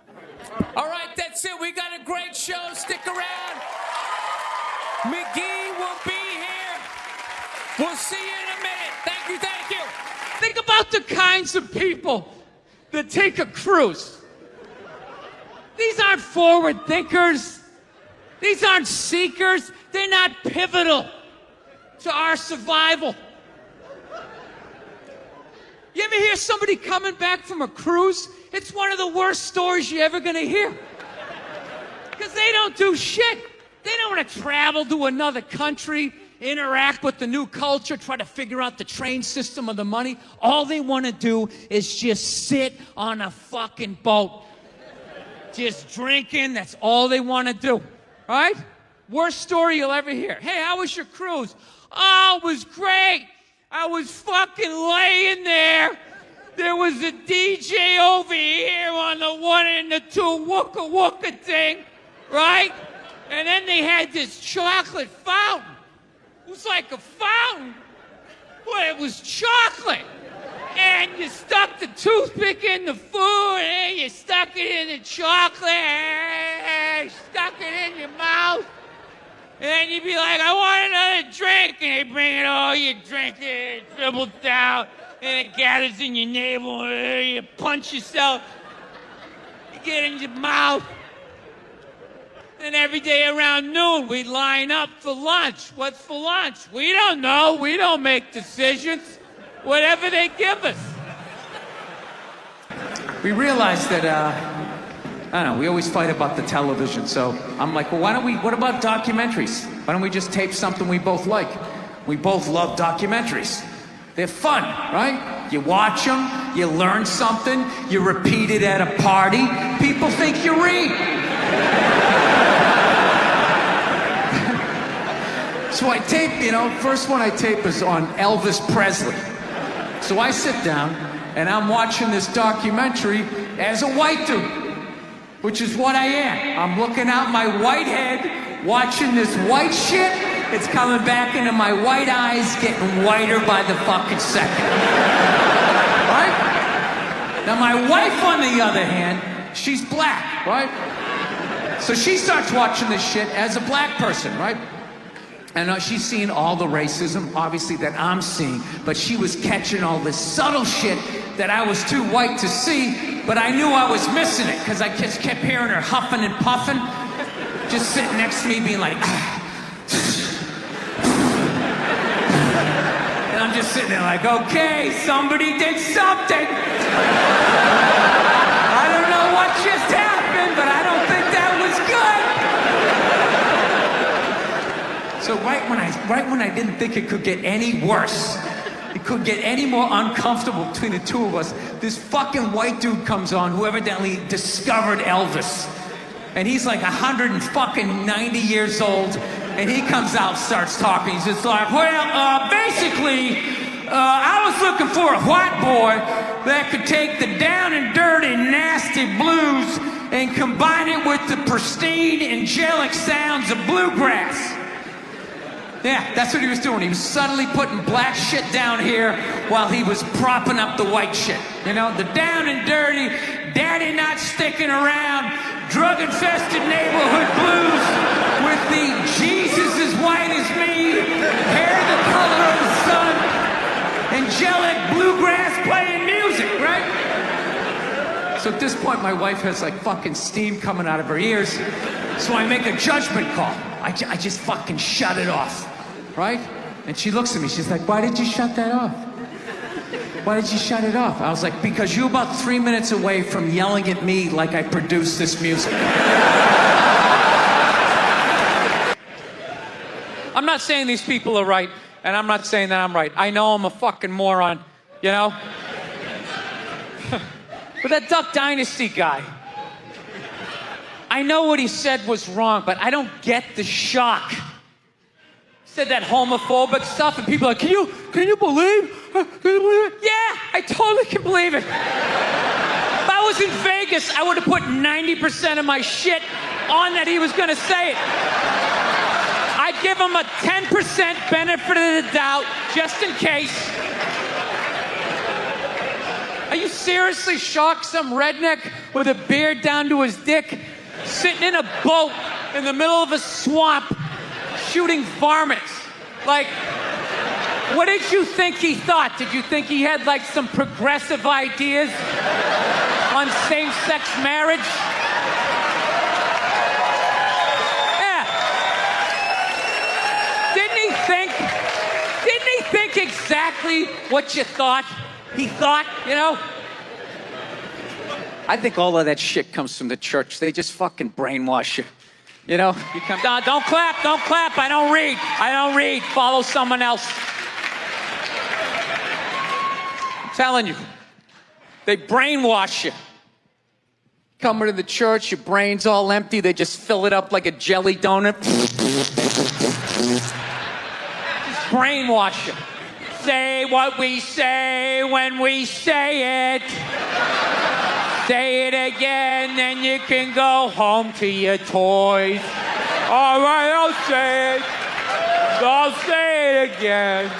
All right, that's it. We got a great show. Stick around. McGee will be here. We'll see you in a minute. Thank you, thank you. Think about the kinds of people that take a cruise. These aren't forward thinkers. These aren't seekers. They're not pivotal to our survival. You ever hear somebody coming back from a cruise? It's one of the worst stories you're ever gonna hear. Because they don't do shit. They don't want to travel to another country, interact with the new culture, try to figure out the train system or the money. All they want to do is just sit on a fucking boat. Just drinking, that's all they want to do. Right? Worst story you'll ever hear. Hey, how was your cruise? Oh, it was great. I was fucking laying there. There was a DJ over here on the 1 and the 2 wooka wooka thing, right? And then they had this chocolate fountain. It was like a fountain, but it was chocolate. And you stuck the toothpick in the food, and you stuck it in the chocolate, and you stuck it in your mouth. And then you'd be like, I want another drink. And they bring it all, you drink it, it dribbles down, and it gathers in your navel, and you punch yourself, you get in your mouth. And every day around noon, we'd line up for lunch. What's for lunch? We don't know. We don't make decisions. Whatever they give us. We realized that, I don't know, we always fight about the television, so I'm like, well, what about documentaries? Why don't we just tape something we both like? We both love documentaries. They're fun, right? You watch them, you learn something, you repeat it at a party, people think you read. So I tape, first one I tape is on Elvis Presley. So I sit down and I'm watching this documentary as a white dude, which is what I am. I'm looking out my white head, watching this white shit. It's coming back into my white eyes, getting whiter by the fucking second. Right? Now my wife, on the other hand, she's black, right? So she starts watching this shit as a black person, right? And she's seeing all the racism, obviously, that I'm seeing, but she was catching all this subtle shit that I was too white to see, but I knew I was missing it, because I just kept hearing her huffing and puffing, just sitting next to me being like, and I'm just sitting there like, okay, somebody did something. I don't know what just happened, but I don't think that was good. So right when I didn't think it could get any worse, it could get any more uncomfortable between the two of us, this fucking white dude comes on who evidently discovered Elvis. And he's like 190 years old, and he comes out, starts talking. He's just like, well, basically, I was looking for a white boy that could take the down and dirty, nasty blues and combine it with the pristine, angelic sounds of bluegrass. Yeah, that's what he was doing. He was subtly putting black shit down here while he was propping up the white shit. You know, the down and dirty, daddy not sticking around, drug-infested neighborhood blues with the Jesus as white as me, hair the color of the sun, angelic bluegrass playing music, right? So at this point, my wife has like fucking steam coming out of her ears. So I make a judgment call. I just fucking shut it off, right? And she looks at me, she's like, why did you shut that off? Why did you shut it off? I was like, because you're about 3 minutes away from yelling at me like I produced this music. I'm not saying these people are right, and I'm not saying that I'm right. I know I'm a fucking moron, you know? But that Duck Dynasty guy, I know what he said was wrong, but I don't get the shock. He said that homophobic stuff, and people are like, can you believe? Can you believe it? Yeah, I totally can believe it. If I was in Vegas, I would have put 90% of my shit on that he was gonna say it. I'd give him a 10% benefit of the doubt, just in case. Are you seriously shocked some redneck with a beard down to his dick, sitting in a boat in the middle of a swamp, shooting varmints? Like, what did you think he thought? Did you think he had like some progressive ideas on same-sex marriage? Yeah. Didn't he think exactly what you thought he thought, you know? I think all of that shit comes from the church. They just fucking brainwash you. You know? You come down, don't clap. I don't read. Follow someone else. I'm telling you. They brainwash you. Come into the church, your brain's all empty. They just fill it up like a jelly donut. Just brainwash you. Say what we say when we say it. Say it again, then you can go home to your toys. All right, I'll say it. I'll say it again.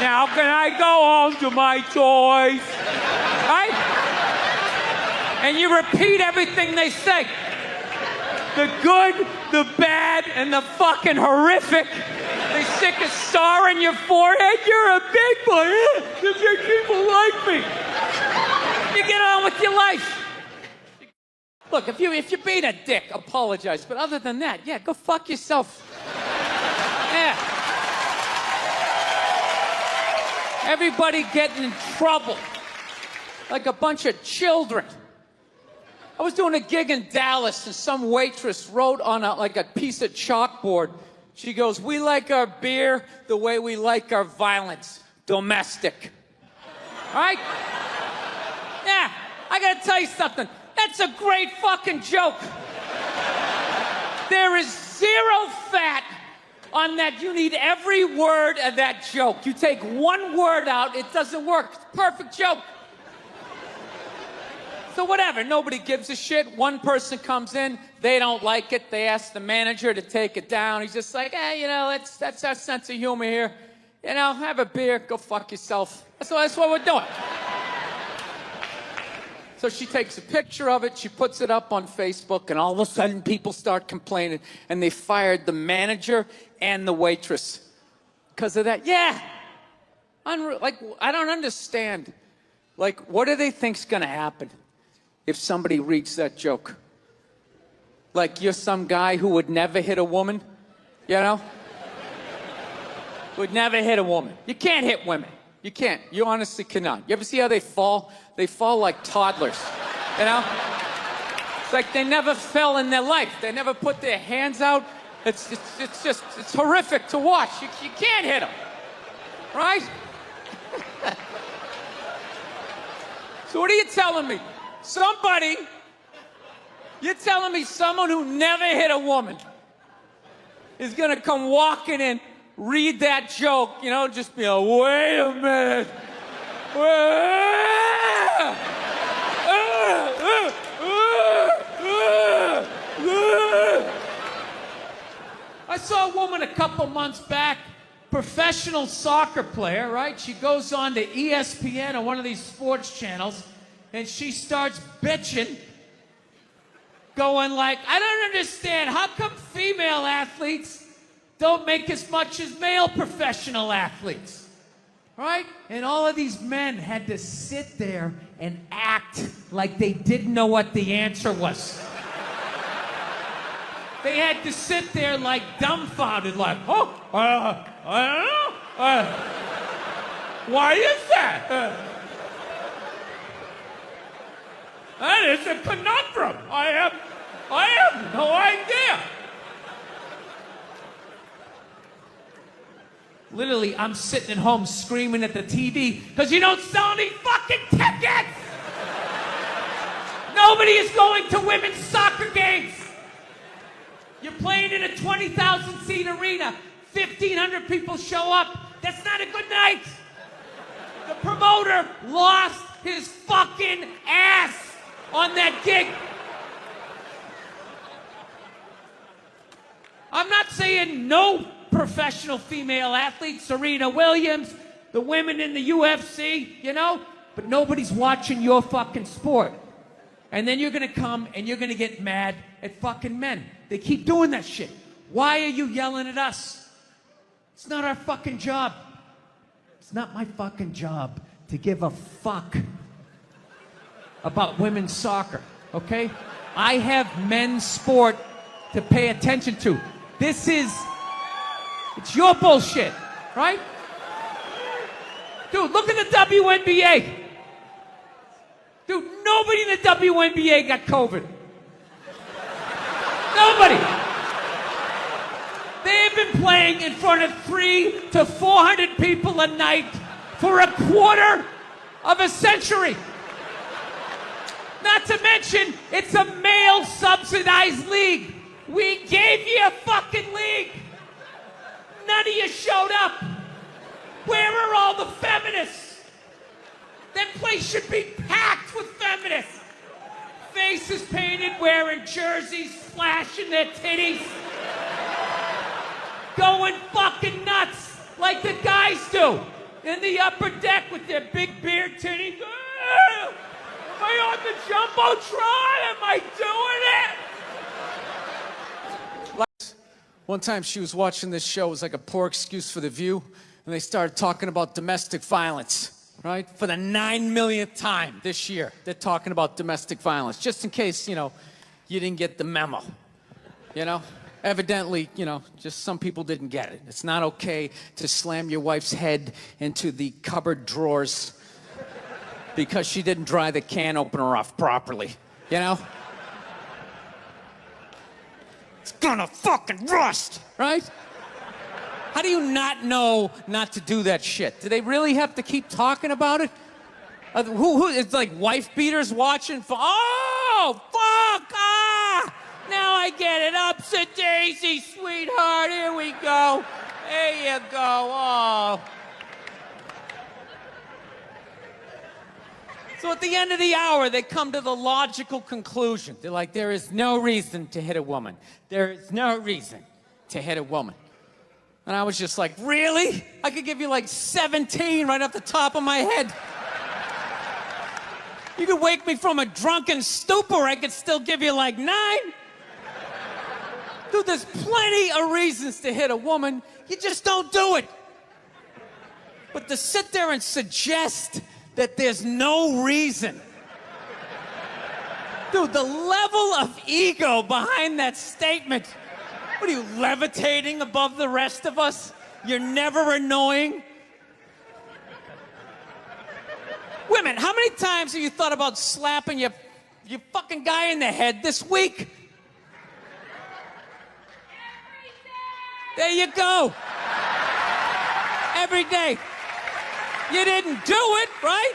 Now can I go home to my toys? Right? And you repeat everything they say. The good, the bad, and the fucking horrific. They stick a star in your forehead. You're a big boy. The big people like me. You get on with your life. Look, if you're being a dick, apologize. But other than that, yeah, go fuck yourself. Yeah. Everybody getting in trouble. Like a bunch of children. I was doing a gig in Dallas, and some waitress wrote on a piece of chalkboard. She goes, we like our beer the way we like our violence. Domestic. All right? Yeah, I gotta tell you something. That's a great fucking joke. There is zero fat on that. You need every word of that joke. You take one word out, it doesn't work. It's a perfect joke. So whatever, nobody gives a shit. One person comes in, they don't like it. They ask the manager to take it down. He's just like, hey, you know, that's our sense of humor here. You know, have a beer, go fuck yourself. That's what we're doing. So she takes a picture of it, she puts it up on Facebook, and all of a sudden people start complaining, and they fired the manager and the waitress because of that. Yeah. Like, I don't understand. Like, what do they think's gonna happen if somebody reads that joke? Like, you're some guy who would never hit a woman, you know? Would never hit a woman. You can't hit women. You can't. You honestly cannot. You ever see how they fall? They fall like toddlers, you know? It's like they never fell in their life. They never put their hands out. It's horrific to watch. You can't hit them, right? So what are you telling me? You're telling me someone who never hit a woman is gonna come walking in, read that joke, you know, just be like, wait a minute. I saw a woman a couple months back, professional soccer player, right? She goes on to ESPN or one of these sports channels, and she starts bitching, going like, I don't understand, how come female athletes don't make as much as male professional athletes, right? And all of these men had to sit there and act like they didn't know what the answer was. They had to sit there like dumbfounded, like, oh, I don't know. Why is that? That is a conundrum. I have no idea. Literally, I'm sitting at home screaming at the TV because you don't sell any fucking tickets. Nobody is going to women's soccer games. You're playing in a 20,000 seat arena. 1,500 people show up. That's not a good night. The promoter lost his fucking ass on that gig. I'm not saying no professional female athletes, Serena Williams, the women in the UFC, you know, but nobody's watching your fucking sport. And then you're gonna come and you're gonna get mad at fucking men. They keep doing that shit. Why are you yelling at us? It's not our fucking job. It's not my fucking job to give a fuck about women's soccer, okay? I have men's sport to pay attention to. It's your bullshit, right? Dude, look at the WNBA. Dude, nobody in the WNBA got COVID. Nobody. They have been playing in front of 300 to 400 people a night for a quarter of a century. Not to mention, it's a male-subsidized league. We gave you a fucking league. None of you showed up. Where are all the feminists? That place should be packed with feminists. Faces painted, wearing jerseys, flashing their titties. Going fucking nuts like the guys do in the upper deck with their big beard titties. Am I on the Jumbotron? Am I doing it? One time she was watching this show, it was like a poor excuse for The View, and they started talking about domestic violence, right? For the 9 millionth time this year, they're talking about domestic violence, just in case, you didn't get the memo, Evidently, just some people didn't get it. It's not okay to slam your wife's head into the cupboard drawers because she didn't dry the can opener off properly, It's gonna fucking rust, right? How do you not know not to do that shit? Do they really have to keep talking about it? Who it's like wife beaters watching? Oh, fuck! Ah! Now I get it. Ups a daisy, sweetheart. Here we go. There you go. Oh. So at the end of the hour, they come to the logical conclusion. They're like, there is no reason to hit a woman. There is no reason to hit a woman. And I was just like, really? I could give you like 17 right off the top of my head. You could wake me from a drunken stupor, I could still give you like 9. Dude, there's plenty of reasons to hit a woman. You just don't do it. But to sit there and suggest that there's no reason. Dude, the level of ego behind that statement. What are you, levitating above the rest of us? You're never annoying? Women, how many times have you thought about slapping your fucking guy in the head this week? There you go. Every day. You didn't do it, right?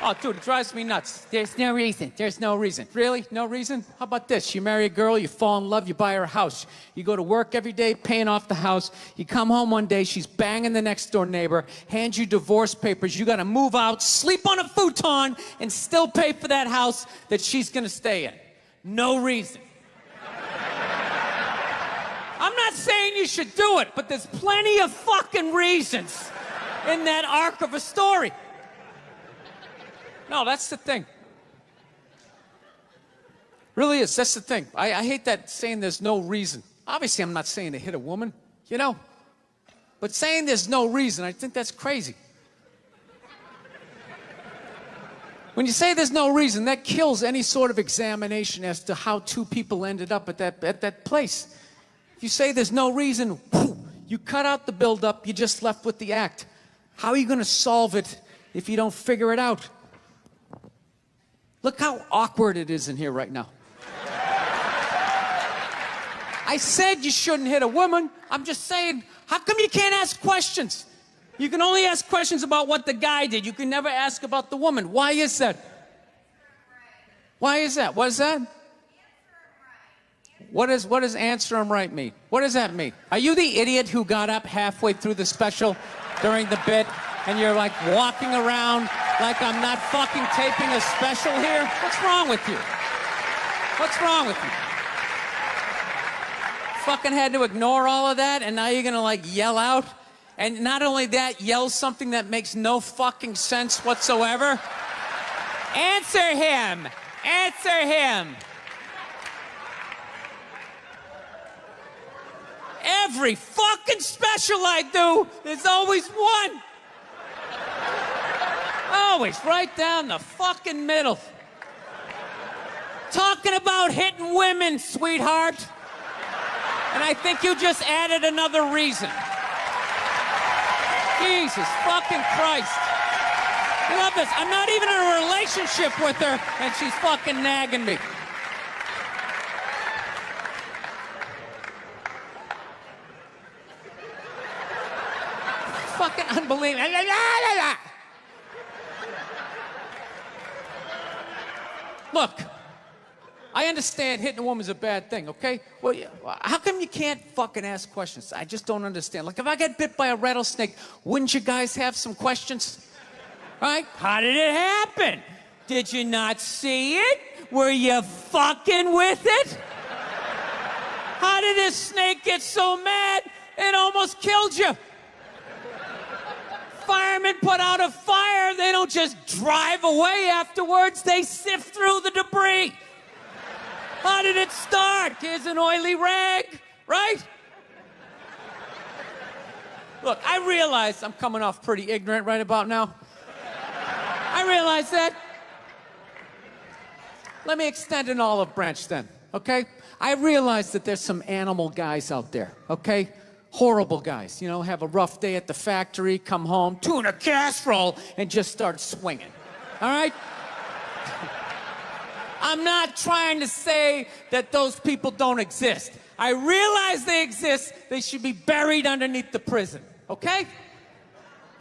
Oh, dude, it drives me nuts. There's no reason. There's no reason. Really? No reason? How about this? You marry a girl, you fall in love, you buy her a house. You go to work every day, paying off the house. You come home one day, she's banging the next door neighbor, hands you divorce papers. You got to move out, sleep on a futon, and still pay for that house that she's going to stay in. No reason. I'm not saying you should do it, but there's plenty of fucking reasons in that arc of a story. No, that's the thing. Really is. That's the thing. I hate that saying there's no reason. Obviously, I'm not saying to hit a woman, you know? But saying there's no reason, I think that's crazy. When you say there's no reason, that kills any sort of examination as to how two people ended up at that place. If you say there's no reason, you cut out the build-up, you're just left with the act. How are you going to solve it if you don't figure it out? Look how awkward it is in here right now. I said you shouldn't hit a woman. I'm just saying, how come you can't ask questions? You can only ask questions about what the guy did. You can never ask about the woman. Why is that? Why is that? What is that? What does answer him right mean? What does that mean? Are you the idiot who got up halfway through the special during the bit and you're like walking around like I'm not fucking taping a special here? What's wrong with you? What's wrong with you? Fucking had to ignore all of that and now you're gonna like yell out? And not only that, yell something that makes no fucking sense whatsoever. Answer him! Answer him! Every fucking special I do, there's always one. Always right down the fucking middle. Talking about hitting women, sweetheart. And I think you just added another reason. Jesus fucking Christ. I love this. I'm not even in a relationship with her, and she's fucking nagging me. Fucking unbelievable. Look, I understand hitting a woman's a bad thing, okay? Well, how come you can't fucking ask questions? I just don't understand. Like, if I get bit by a rattlesnake, wouldn't you guys have some questions? Right? How did it happen? Did you not see it? Were you fucking with it? How did this snake get so mad it almost killed you? Firemen put out a fire. They don't just drive away afterwards. They sift through the debris. How did it start? Here's an oily rag, right? Look, I realize I'm coming off pretty ignorant right about now. I realize that. Let me extend an olive branch then, okay? I realize that there's some animal guys out there, okay? Horrible guys, you know, have a rough day at the factory, come home, tuna casserole, and just start swinging, all right? I'm not trying to say that those people don't exist. I realize they exist. They should be buried underneath the prison, okay?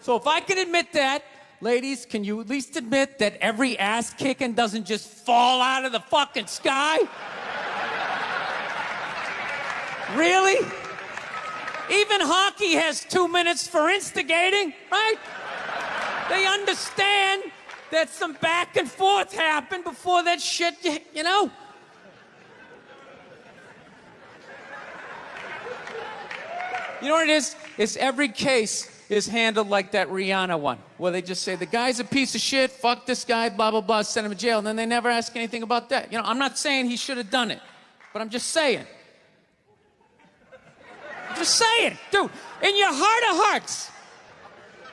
So if I can admit that, ladies, can you at least admit that every ass kicking doesn't just fall out of the fucking sky? Really? Even hockey has 2 minutes for instigating, right? They understand that some back and forth happened before that shit, you know? You know what it is? It's every case is handled like that Rihanna one, where they just say, the guy's a piece of shit, fuck this guy, blah, blah, blah, send him to jail, and then they never ask anything about that. You know, I'm not saying he should have done it, but I'm just saying. I'm just saying, dude, in your heart of hearts,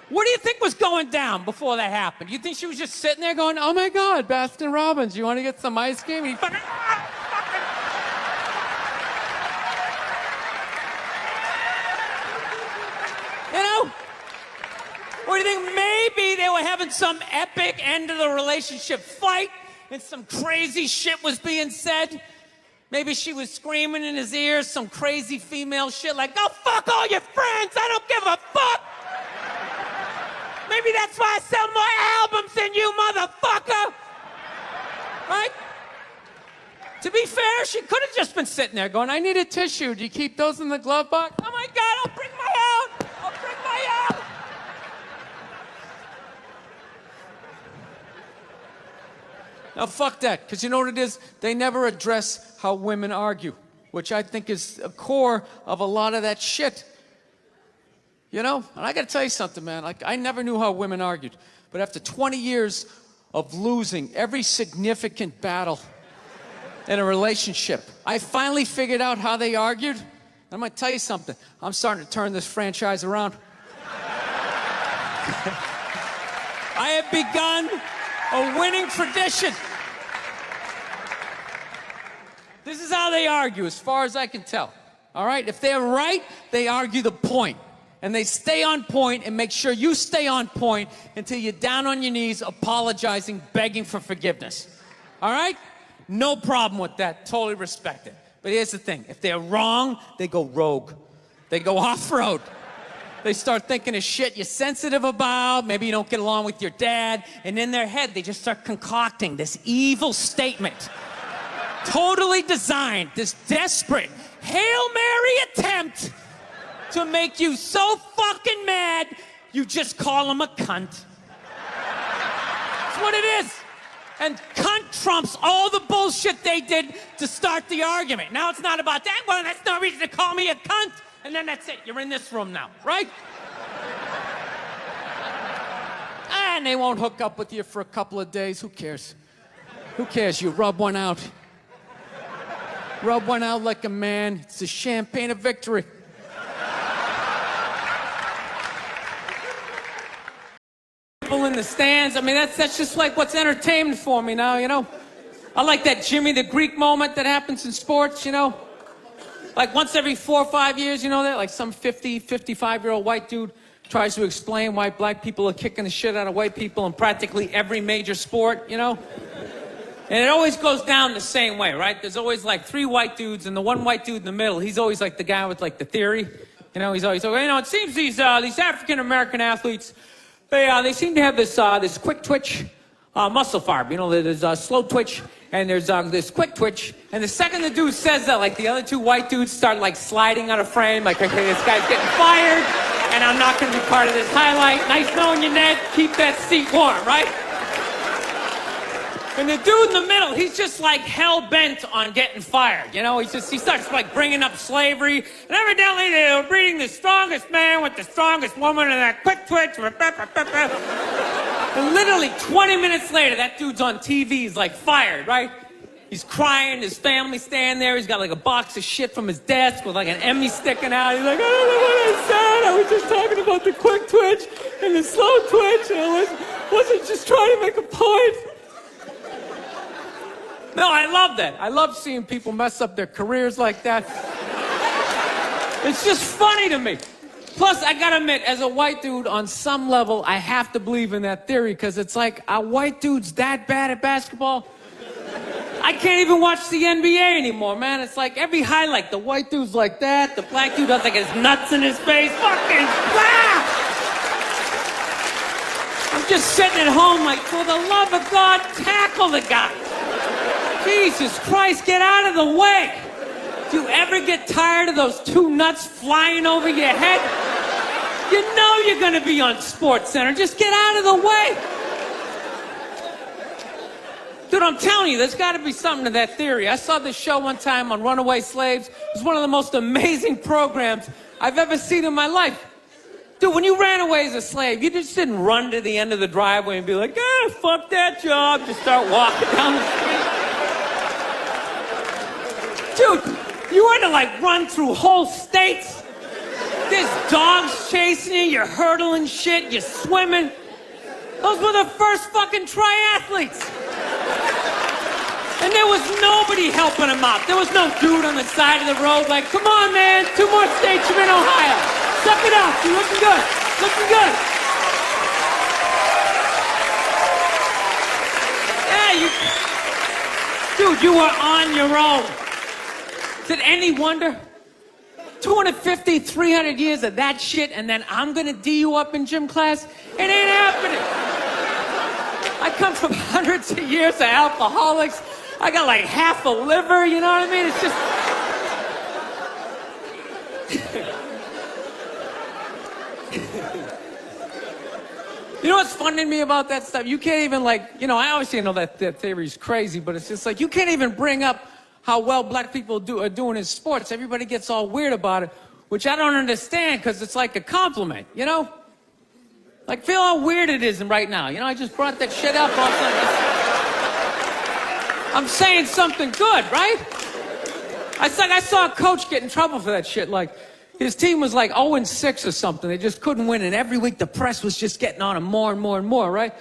what do you think was going down before that happened? You think she was just sitting there going, oh my God, Baskin Robbins, you want to get some ice cream? And he fucking, you know? Or do you think maybe they were having some epic end of the relationship fight and some crazy shit was being said? Maybe she was screaming in his ear some crazy female shit like, go fuck all your friends, I don't give a fuck! Maybe that's why I sell more albums than you, motherfucker! Right? To be fair, she could have just been sitting there going, I need a tissue. Do you keep those in the glove box? Oh my God, I'll bring my own! I'll bring my own! Now fuck that, because you know what it is? They never address how women argue. which I think is a core of a lot of that shit. You know? And I gotta tell you something, man. Like, I never knew how women argued. But after 20 years of losing every significant battle in a relationship, I finally figured out how they argued. I'm gonna tell you something. I'm starting to turn this franchise around. I have begun a winning tradition. This is how they argue, as far as I can tell. All right? If they're right, they argue the point. And they stay on point and make sure you stay on point until you're down on your knees, apologizing, begging for forgiveness. All right? No problem with that. Totally respect it. But here's the thing. If they're wrong, they go rogue. They go off-road. They start thinking of shit you're sensitive about. Maybe you don't get along with your dad. And in their head, they just start concocting this evil statement. Totally designed, this desperate Hail Mary attempt to make you so fucking mad, you just call him a cunt. That's what it is. And cunt trumps all the bullshit they did to start the argument. Now it's not about that. Well, that's no reason to call me a cunt. And then that's it. You're in this room now, right? And they won't hook up with you for a couple of days. Who cares? Who cares? You rub one out. Rub one out like a man. It's the champagne of victory. People in the stands. I mean, that's just like what's entertainment for me now, you know? I like that Jimmy the Greek moment that happens in sports, you know? Like once every 4 or 5 years, you know that? Like some 50, 55-year-old white dude tries to explain why black people are kicking the shit out of white people in practically every major sport, you know? And it always goes down the same way, right? There's always like 3 white dudes, and the one white dude in the middle, he's always like the guy with like the theory. You know, he's always like, you know, it seems these African-American athletes, they seem to have this quick twitch muscle fiber. You know, there's slow twitch, and there's this quick twitch. And the second the dude says that, like the other 2 white dudes start like sliding out of frame, like, okay, this guy's getting fired, and I'm not gonna be part of this highlight. Nice knowing you, Ned. Keep that seat warm, right? And the dude in the middle, he's just like hell-bent on getting fired. You know, he starts like bringing up slavery. And evidently they were breeding the strongest man with the strongest woman and that quick twitch. And literally 20 minutes later, that dude's on TV. He's like fired, right? He's crying. His family's standing there. He's got like a box of shit from his desk with like an Emmy sticking out. He's like, I don't know what I said. I was just talking about the quick twitch and the slow twitch. And I wasn't just trying to make a point. No, I love that. I love seeing people mess up their careers like that. It's just funny to me. Plus, I gotta admit, as a white dude, on some level, I have to believe in that theory, because it's like, are white dudes that bad at basketball? I can't even watch the NBA anymore, man. It's like every highlight, the white dude's like that, the black dude has like his nuts in his face. Fucking I'm just sitting at home like, for the love of God, tackle the guy. Jesus Christ, get out of the way. Do you ever get tired of those 2 nuts flying over your head? You know you're gonna be on SportsCenter. Just get out of the way. Dude, I'm telling you, there's gotta be something to that theory. I saw this show one time on Runaway Slaves. It was one of the most amazing programs I've ever seen in my life. Dude, when you ran away as a slave, you just didn't run to the end of the driveway and be like, fuck that job. Just start walking down the street. Dude, you had to like run through whole states. There's dogs chasing you, you're hurdling shit, you're swimming. Those were the first fucking triathletes. And there was nobody helping them out. There was no dude on the side of the road like, come on, man, 2 more states, you're in Ohio. Suck it up, you're looking good, looking good. Yeah, dude, you were on your own. Is it any wonder? 250, 300 years of that shit, and then I'm gonna D you up in gym class? It ain't happening. I come from hundreds of years of alcoholics. I got like half a liver, you know what I mean? It's just... You know what's funny to me about that stuff? You can't even like, you know, I obviously know that theory is crazy, but it's just like, you can't even bring up how well black people are doing in sports, everybody gets all weird about it, which I don't understand because it's like a compliment, you know? Like, feel how weird it is right now. You know, I just brought that shit up. I'm saying something good, right? I saw a coach get in trouble for that shit. Like, his team was like 0-6 or something. They just couldn't win, and every week the press was just getting on him more and more and more, right?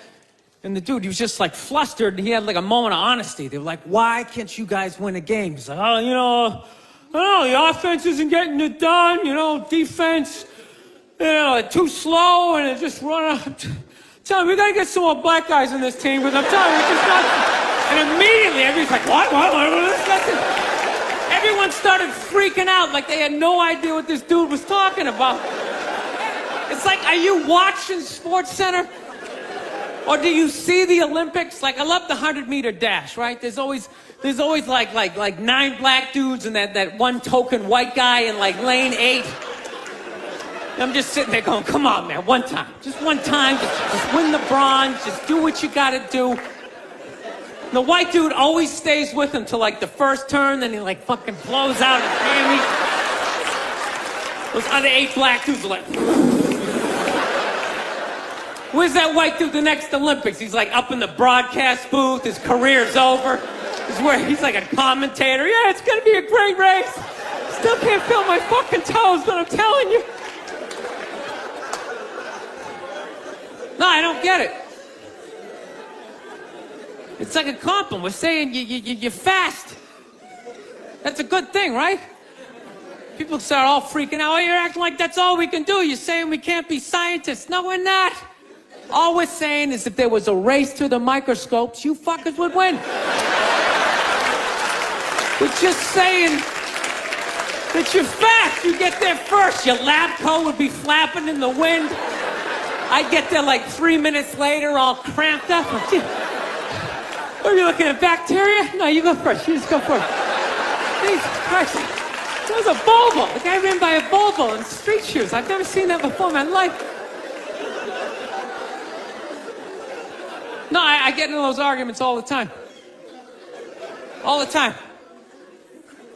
And the dude, he was just like flustered, and he had like a moment of honesty. They were like, why can't you guys win a game? He's like, oh, you know, I don't know, the offense isn't getting it done, you know, defense, you know, too slow, and it just run out. Tell me, we gotta get some more black guys in this team, because I'm telling you, it's just not. And immediately, everybody's like, what? Everyone started freaking out like they had no idea what this dude was talking about. It's like, are you watching Sports Center? Or do you see the Olympics? Like, I love the 100-meter dash, right? There's always like 9 black dudes and that one token white guy in like lane 8. And I'm just sitting there going, come on, man, one time. Just one time, just win the bronze, just do what you gotta do. The white dude always stays with him till like the first turn, then he like fucking blows out his hammy. Those other 8 black dudes are like, where's that white dude the next Olympics? He's like up in the broadcast booth, his career's over. He's like a commentator. Yeah, it's gonna be a great race. Still can't feel my fucking toes, but I'm telling you. No, I don't get it. It's like a compliment. We're saying you're fast. That's a good thing, right? People start all freaking out. Oh, you're acting like that's all we can do. You're saying we can't be scientists. No, we're not. All we're saying is if there was a race to the microscopes, you fuckers would win. We're just saying that you're fast. You get there first. Your lab coat would be flapping in the wind. I'd get there like 3 minutes later, all cramped up. Are you looking at bacteria? No, you go first. You just go first. Jesus Christ. That was a Volvo. The guy ran by a Volvo in street shoes. I've never seen that before in my life. No, I get into those arguments all the time. All the time.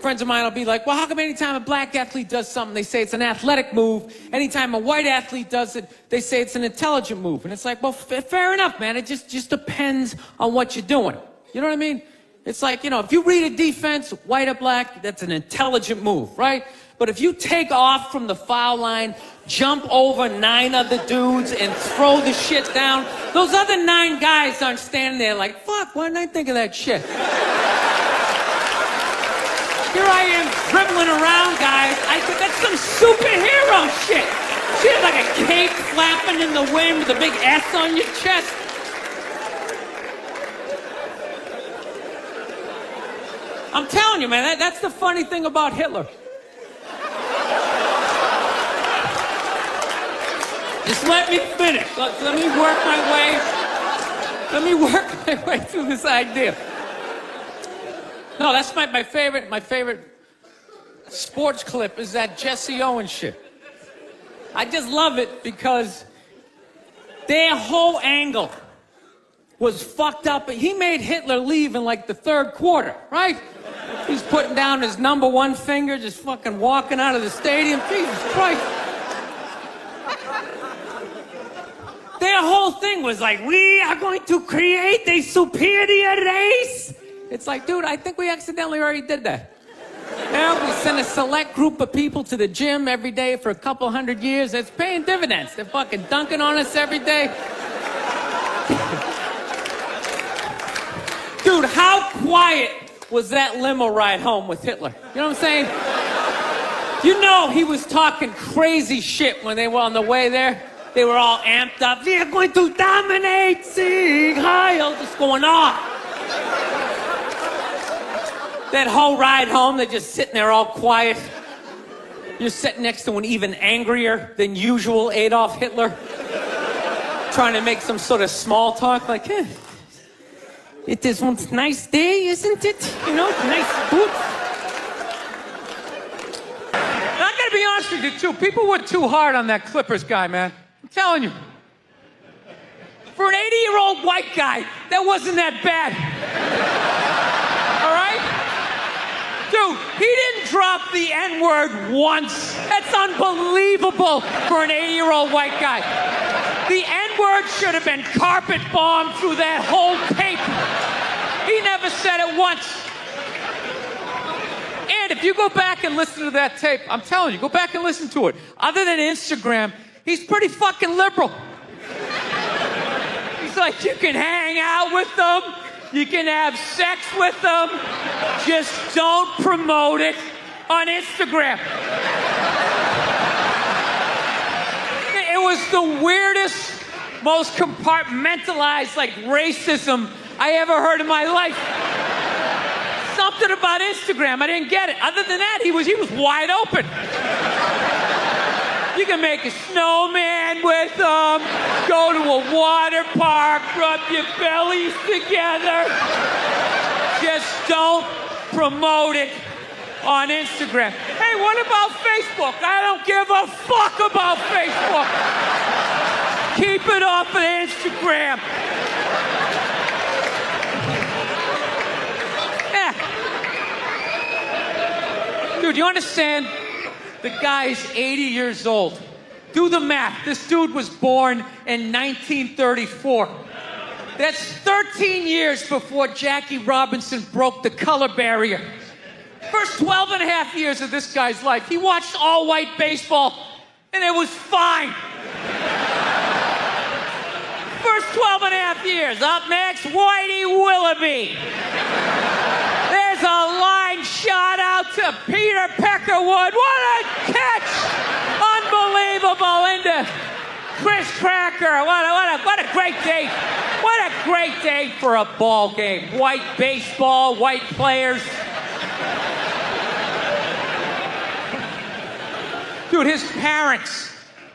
Friends of mine will be like, well, how come anytime a black athlete does something, they say it's an athletic move? Anytime a white athlete does it, they say it's an intelligent move. And it's like, well, fair enough, man. It just depends on what you're doing. You know what I mean? It's like, you know, if you read a defense, white or black, that's an intelligent move, right? But if you take off from the foul line, jump over 9 other dudes and throw the shit down, those other 9 guys aren't standing there like, fuck, why didn't I think of that shit? Here I am dribbling around, guys. I think that's some superhero shit. She had like a cape flapping in the wind with a big S on your chest. I'm telling you, man, that's the funny thing about Hitler. Just let me finish. Let me work my way through this idea. No, that's my favorite sports clip is that Jesse Owens shit. I just love it because their whole angle was fucked up. He made Hitler leave in like the 3rd quarter, right? He's putting down his number 1 finger, just fucking walking out of the stadium. Jesus Christ. Their whole thing was like, we are going to create a superior race. It's like, dude, I think we accidentally already did that. Now we send a select group of people to the gym every day for a couple 100 years. It's paying dividends. They're fucking dunking on us every day. Dude, how quiet was that limo ride home with Hitler? You know what I'm saying? You know he was talking crazy shit when they were on the way there. They were all amped up. We are going to dominate, Sieg Heil, just going off. That whole ride home, they're just sitting there all quiet. You're sitting next to an even angrier than usual Adolf Hitler, trying to make some sort of small talk, like, hey, it is one nice day, isn't it? You know, nice food. I gotta be honest with you, too. People were too hard on that Clippers guy, man. I'm telling you. For an 80-year-old white guy, that wasn't that bad. All right? the N-word once. That's unbelievable for an 80-year-old white guy. The N-word should have been carpet bombed through that whole tape. He never said it once. And if you go back and listen to that tape, I'm telling you, go back and listen to it. Other than Instagram, he's pretty fucking liberal. He's like, you can hang out with them, you can have sex with them, just don't promote it on Instagram. It was the weirdest, most compartmentalized, like, racism I ever heard in my life. Something about Instagram, I didn't get it. Other than that, he was wide open. You can make a snowman with them, go to a water park, rub your bellies together. Just don't promote it on Instagram. Hey, what about Facebook? I don't give a fuck about Facebook. Keep it off of Instagram. Dude, you understand? The guy's 80 years old. Do the math. This dude was born in 1934. That's 13 years before Jackie Robinson broke the color barrier. First 12 and a half years of this guy's life, he watched all-white baseball, and it was fine. First 12 and a half years. Up next, Whitey Willoughby. There's a line shot out to Peter Peckerwood. What a catch! Unbelievable into Chris Cracker. What a great day. What a great day for a ball game. White baseball, white players. Dude, his parents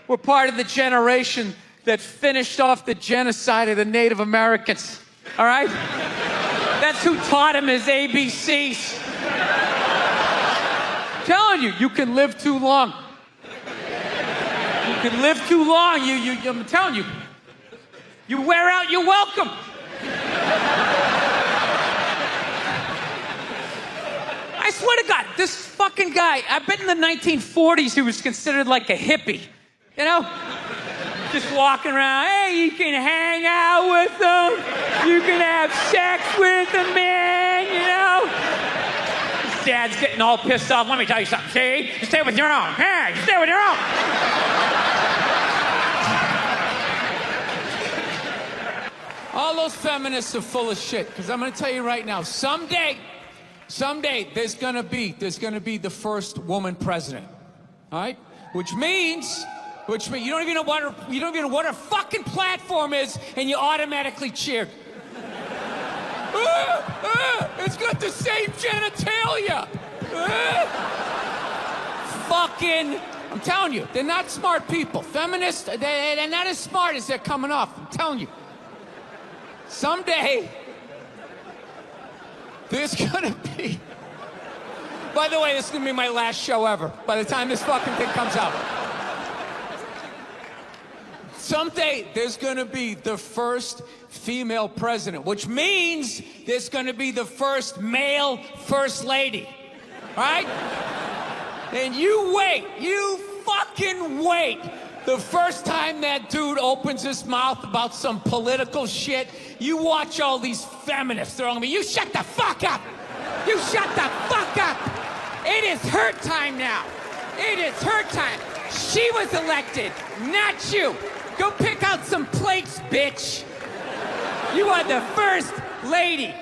were part of the generation that finished off the genocide of the Native Americans. All right? That's who taught him his ABCs. I'm telling you, you can live too long. You can live too long. I'm telling you, you wear out your welcome. I swear to God, this fucking guy, I bet in the 1940s he was considered like a hippie. You know? Just walking around, hey, you can hang out with them, you can have sex with them, man, you know? His dad's getting all pissed off. Let me tell you something, see? You stay with your own. Hey, you stay with your own. All those feminists are full of shit, because I'm going to tell you right now, someday, there's going to be the first woman president, all right? Which means you don't even know what her fucking platform is, and you automatically cheered. It's got the same genitalia. Fucking, I'm telling you, they're not smart people. Feminists, they're not as smart as they're coming off. I'm telling you. Someday, there's gonna be. By the way, this is gonna be my last show ever. By the time this fucking thing comes out. Someday, there's gonna be the first female president, which means there's gonna be the first male first lady, all right? And you wait, you fucking wait. The first time that dude opens his mouth about some political shit, you watch all these feminists throwing me, you shut the fuck up! You shut the fuck up! It is her time now. It is her time. She was elected, not you. Go pick out some plates, bitch. You are the first lady.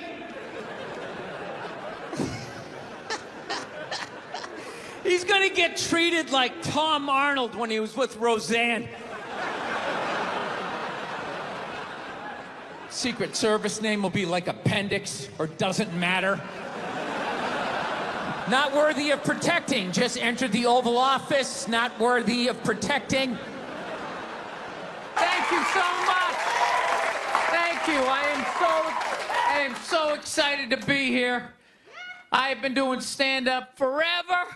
He's gonna get treated like Tom Arnold when he was with Roseanne. Secret Service name will be like Appendix or Doesn't Matter. Not worthy of protecting. Just entered the Oval Office. Not worthy of protecting. Thank you so much. Thank you. I am so excited to be here. I've been doing stand-up forever,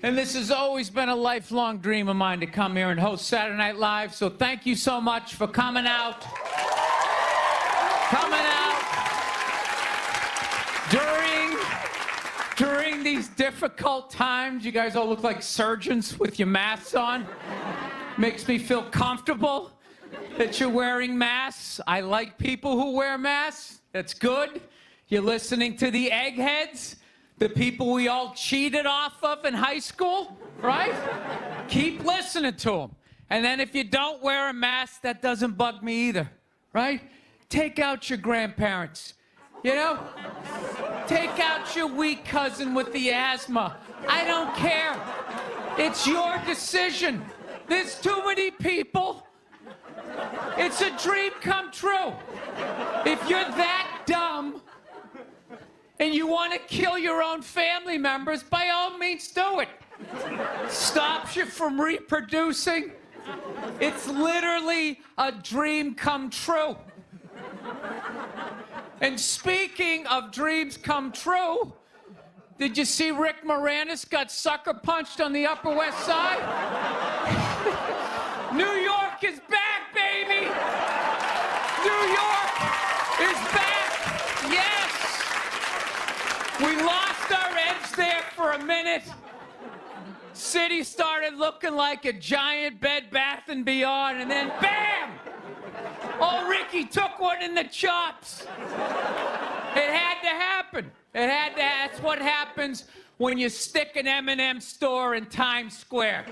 and this has always been a lifelong dream of mine to come here and host Saturday Night Live. So thank you so much for coming out. During these difficult times, you guys all look like surgeons with your masks on. Makes me feel comfortable that you're wearing masks. I like people who wear masks. That's good. You're listening to the eggheads, the people we all cheated off of in high school, right? Keep listening to them. And then if you don't wear a mask, that doesn't bug me either, right? Take out your grandparents, you know? Take out your weak cousin with the asthma. I don't care. It's your decision. There's too many people. It's a dream come true. If you're that dumb and you want to kill your own family members, by all means do it. Stops you from reproducing. It's literally a dream come true. And speaking of dreams come true, did you see Rick Moranis got sucker punched on the Upper West Side? New York is back, baby! New York is back! Yes! We lost our edge there for a minute. City started looking like a giant Bed Bath & Beyond, and then bam! Oh, Ricky took one in the chops. It had to happen. That's what happens when you stick an M&M store in Times Square.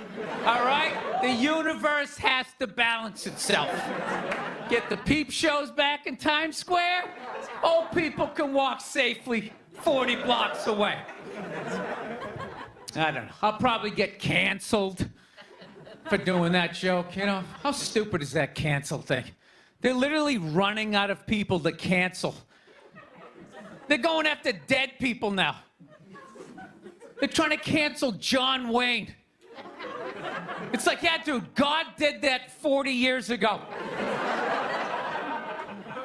All right? The universe has to balance itself. Get the peep shows back in Times Square. Old people can walk safely 40 blocks away. I don't know. I'll probably get canceled for doing that joke, you know? How stupid is that cancel thing? They're literally running out of people to cancel. They're going after dead people now. They're trying to cancel John Wayne. It's like, yeah, dude, God did that 40 years ago.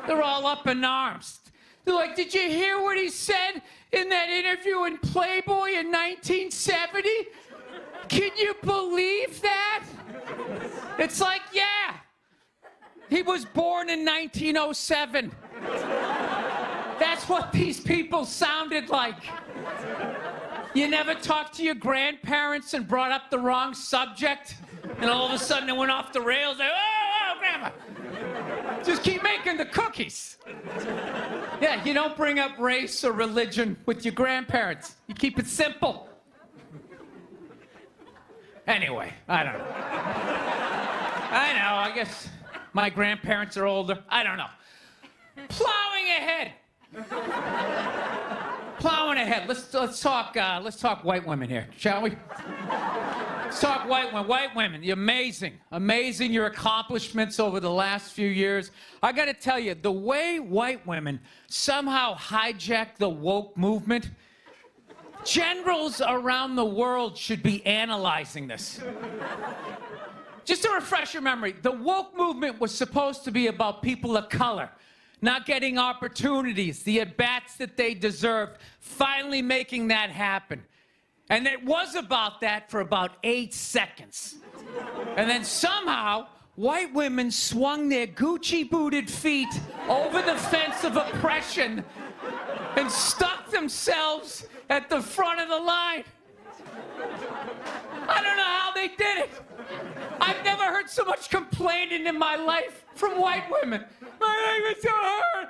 They're all up in arms. They're like, did you hear what he said in that interview in Playboy in 1970? Can you believe that? It's like, yeah. He was born in 1907. That's what these people sounded like. You never talked to your grandparents and brought up the wrong subject, and all of a sudden it went off the rails. Like, oh, grandma. Just keep making the cookies. Yeah, you don't bring up race or religion with your grandparents. You keep it simple. Anyway, I don't know. I guess my grandparents are older. I don't know. Plowing ahead. Plowing ahead. Let's talk white women here, shall we? Let's talk white women. White women, you're amazing your accomplishments over the last few years. I got to tell you, the way white women somehow hijacked the woke movement, generals around the world should be analyzing this. Just to refresh your memory, the woke movement was supposed to be about people of color not getting opportunities, the at-bats that they deserved, finally making that happen. And it was about that for about 8 seconds. And then somehow, white women swung their Gucci-booted feet over the fence of oppression and stuck themselves at the front of the line. I don't know how they did it. I've never heard so much complaining in my life from white women. My life is so hard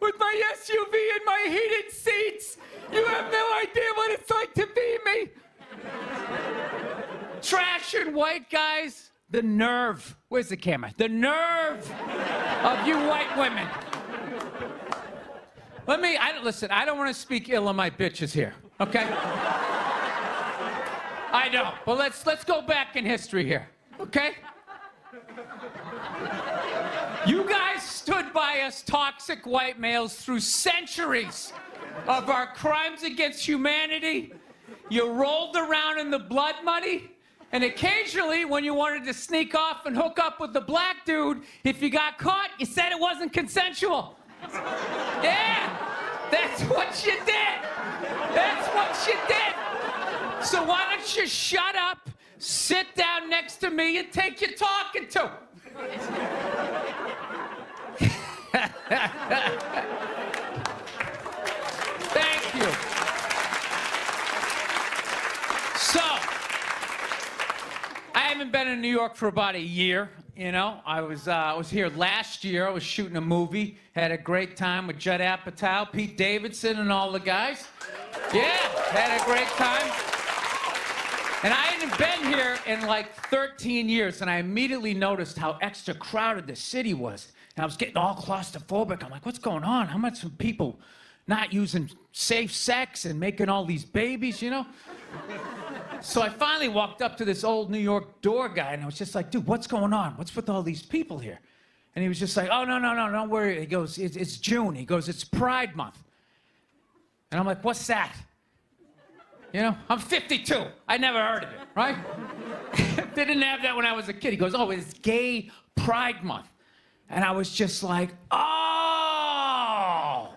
with my SUV and my heated seats. You have no idea what it's like to be me. Trashing white guys, the nerve. Where's the camera? The nerve of you white women. Listen, I don't want to speak ill of my bitches here, okay? I don't, but let's go back in history here, okay? You guys stood by us toxic white males through centuries of our crimes against humanity. You rolled around in the blood money, and occasionally when you wanted to sneak off and hook up with the black dude, if you got caught, you said it wasn't consensual. Yeah, that's what you did. That's what you did. So why don't you shut up, sit down next to me, and take your talking to? Thank you. haven't been in New York for about a year. You know, I was here last year. I was shooting a movie. Had a great time with Judd Apatow, Pete Davidson, and all the guys. Yeah, had a great time. And I hadn't been here in like 13 years, and I immediately noticed how extra crowded the city was. And I was getting all claustrophobic. I'm like, what's going on? How much of people not using safe sex and making all these babies, you know? So I finally walked up to this old New York door guy, and I was just like, dude, what's going on? What's with all these people here? And he was just like, oh, no, don't worry. He goes, it's June. He goes, it's Pride Month. And I'm like, what's that? You know, I'm 52. I never heard of it, right? They didn't have that when I was a kid. He goes, oh, it's Gay Pride Month. And I was just like, oh.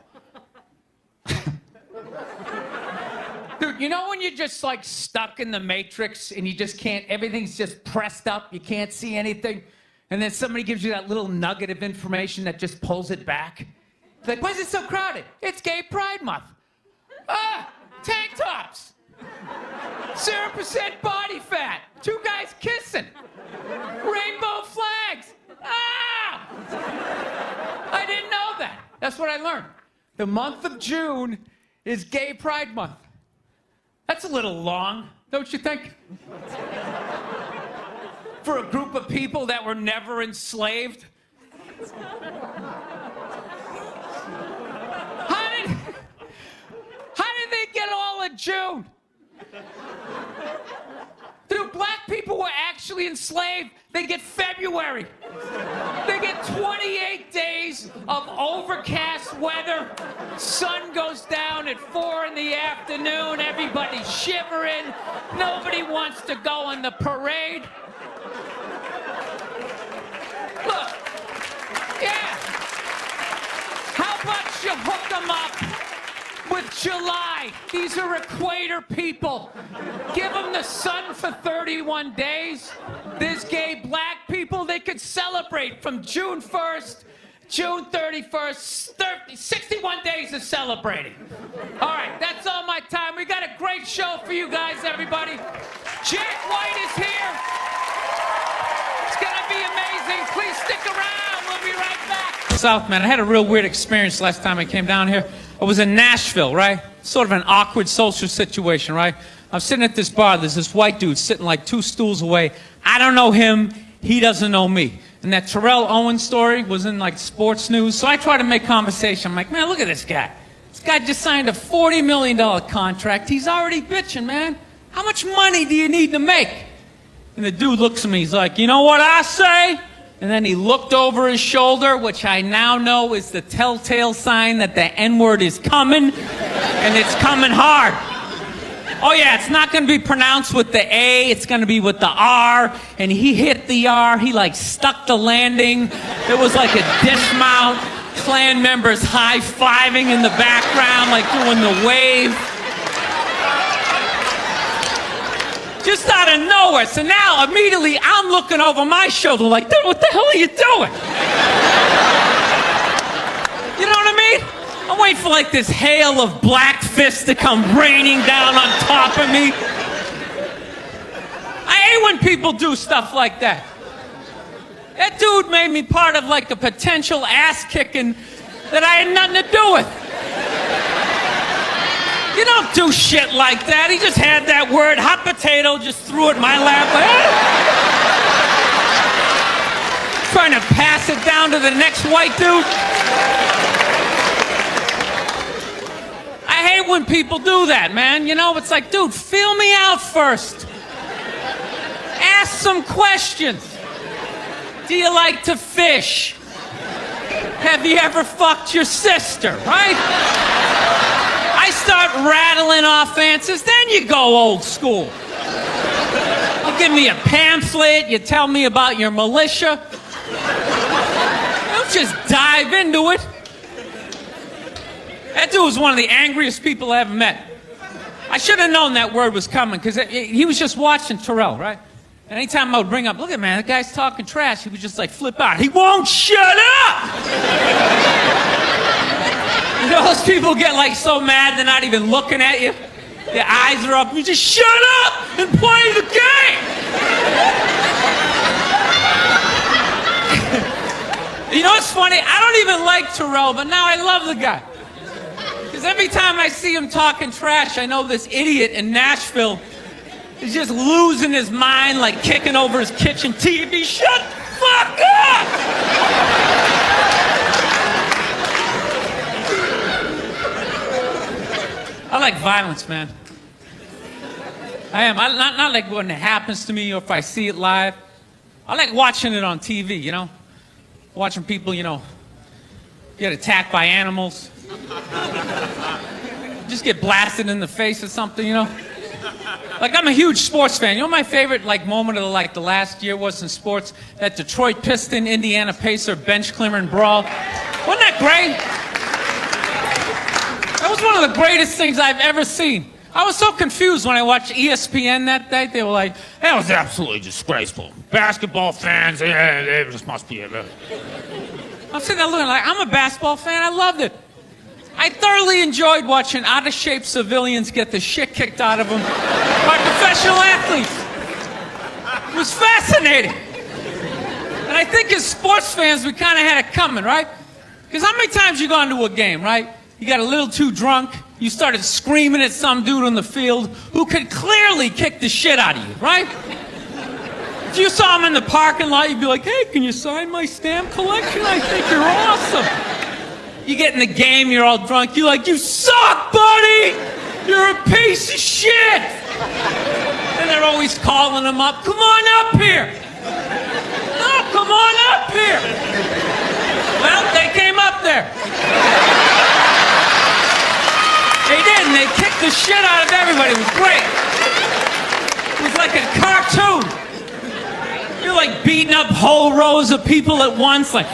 Dude, you know when you're just like stuck in the Matrix and you just can't, everything's just pressed up, you can't see anything, and then somebody gives you that little nugget of information that just pulls it back? It's like, why is it so crowded? It's Gay Pride Month. Ah, tank tops. 0% body fat. 2 guys kissing. Rainbow flags. Ah! I didn't know that. That's what I learned. The month of June is Gay Pride Month. That's a little long, don't you think? For a group of people that were never enslaved. How did they get all of June? Dude, black people were actually enslaved. They get February. They get 28 days of overcast weather. Sun goes down at 4 in the afternoon. Everybody's shivering. Nobody wants to go on the parade. Look, yeah. How about you hook them up with July? These are equator people. Give them the sun for 31 days. There's gay black people. They could celebrate from June 1st, June 31st, 61 days of celebrating. All right, that's all my time. We got a great show for you guys, everybody. Jack White is here. It's gonna be amazing. Please stick around. We'll be right back. South, man, I had a real weird experience last time I came down here. I was in Nashville, right? Sort of an awkward social situation, right? I'm sitting at this bar. There's this white dude sitting like 2 stools away. I don't know him. He doesn't know me. And that Terrell Owens story was in like sports news. So I try to make conversation. I'm like, man, look at this guy. This guy just signed a $40 million contract. He's already bitching, man. How much money do you need to make? And the dude looks at me. He's like, you know what I say? And then he looked over his shoulder, which I now know is the telltale sign that the N-word is coming, and it's coming hard. Oh yeah, it's not going to be pronounced with the A, it's going to be with the R, and he hit the R, he like stuck the landing. It was like a dismount, Klan members high-fiving in the background, like doing the wave. Just out of nowhere. So now, immediately, I'm looking over my shoulder like, dude, what the hell are you doing? You know what I mean? I'm waiting for like this hail of black fists to come raining down on top of me. I hate when people do stuff like that. That dude made me part of like a potential ass kicking that I had nothing to do with. You don't do shit like that. He just had that word, hot potato, just threw it in my lap. Like, trying to pass it down to the next white dude. I hate when people do that, man. You know, it's like, dude, feel me out first. Ask some questions. Do you like to fish? Have you ever fucked your sister, right? I start rattling off answers, then you go old school. You give me a pamphlet, you tell me about your militia. Don't just dive into it. That dude was one of the angriest people I ever met. I should have known that word was coming, because he was just watching Terrell, right? And anytime I would bring up, look at man, that guy's talking trash, he would just like flip out. He won't shut up! You know, those people get like so mad they're not even looking at you. Their eyes are up. You just shut up and play the game. You know what's funny? I don't even like Terrell, but now I love the guy. Because every time I see him talking trash, I know this idiot in Nashville is just losing his mind, like kicking over his kitchen TV. Shut the fuck up! I like violence, man. I am. Not like when it happens to me or if I see it live. I like watching it on TV, you know? Watching people, you know, get attacked by animals. Just get blasted in the face or something, you know? Like, I'm a huge sports fan. You know my favorite, like, moment of, like, the last year was in sports? That Detroit Piston, Indiana Pacer, bench climber and brawl. Wasn't that great? That was one of the greatest things I've ever seen. I was so confused when I watched ESPN that day. They were like, that was absolutely disgraceful. Basketball fans, it just must be it. I'm sitting there looking like, I'm a basketball fan. I loved it. I thoroughly enjoyed watching out-of-shape civilians get the shit kicked out of them by professional athletes. It was fascinating. And I think as sports fans, we kind of had it coming, right? Because how many times you gone to a game, right? You got a little too drunk. You started screaming at some dude on the field who could clearly kick the shit out of you, right? If you saw him in the parking lot, you'd be like, hey, can you sign my stamp collection? I think you're awesome. You get in the game, you're all drunk. You're like, you suck, buddy! You're a piece of shit! And they're always calling him up. Come on up here! No, come on up here! Well, they came up there. They did, and they kicked the shit out of everybody. It was great. It was like a cartoon. You're like beating up whole rows of people at once, like...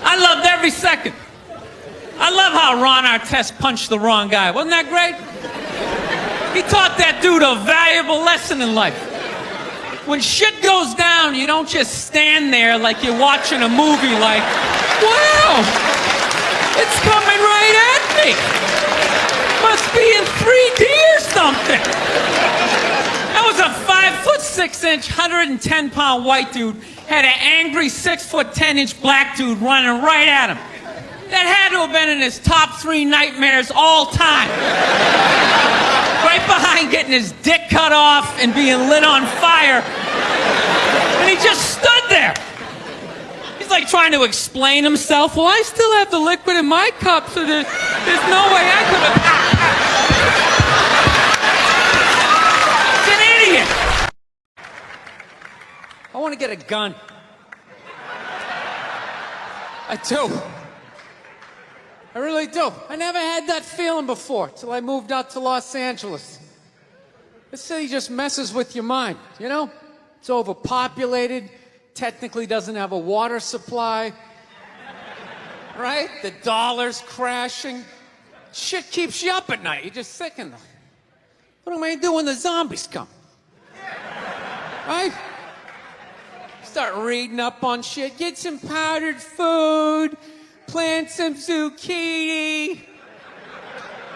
I loved every second. I love how Artest punched the wrong guy. Wasn't that great? He taught that dude a valuable lesson in life. When shit goes down, you don't just stand there like you're watching a movie like, wow, it's coming right at me. Must be in 3D or something. That was a 5'6", 110-pound white dude had an angry 6'10" black dude running right at him. That had to have been in his top 3 nightmares all time. Right behind getting his dick cut off and being lit on fire. And he just stood there. He's like trying to explain himself. Well, I still have the liquid in my cup, so there's no way I could have... It's an idiot. I want to get a gun. I do. I really do. I never had that feeling before till I moved out to Los Angeles. This city just messes with your mind, you know? It's overpopulated, technically doesn't have a water supply, right? The dollar's crashing. Shit keeps you up at night. You're just thinking, what am I going to do when the zombies come? Right? Start reading up on shit. Get some powdered food. Plant some zucchini.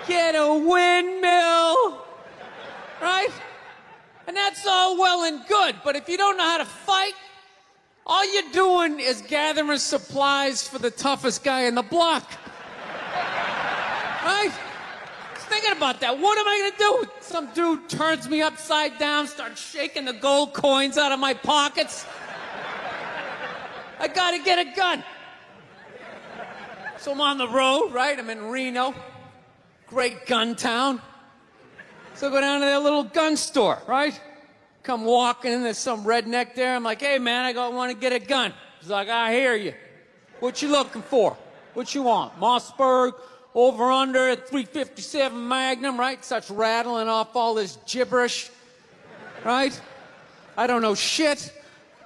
Get a windmill. Right? And that's all well and good. But if you don't know how to fight, all you're doing is gathering supplies for the toughest guy in the block. Right? Thinking about that. What am I going to do? Some dude turns me upside down, starts shaking the gold coins out of my pockets. I got to get a gun. So I'm on the road, right? I'm in Reno. Great gun town. So I go down to their little gun store, right? Come walking in, there's some redneck there. I'm like, hey, man, I want to get a gun. He's like, I hear you. What you looking for? What you want? Mossberg, over under, 357 Magnum, right? Starts rattling off all this gibberish, right? I don't know shit.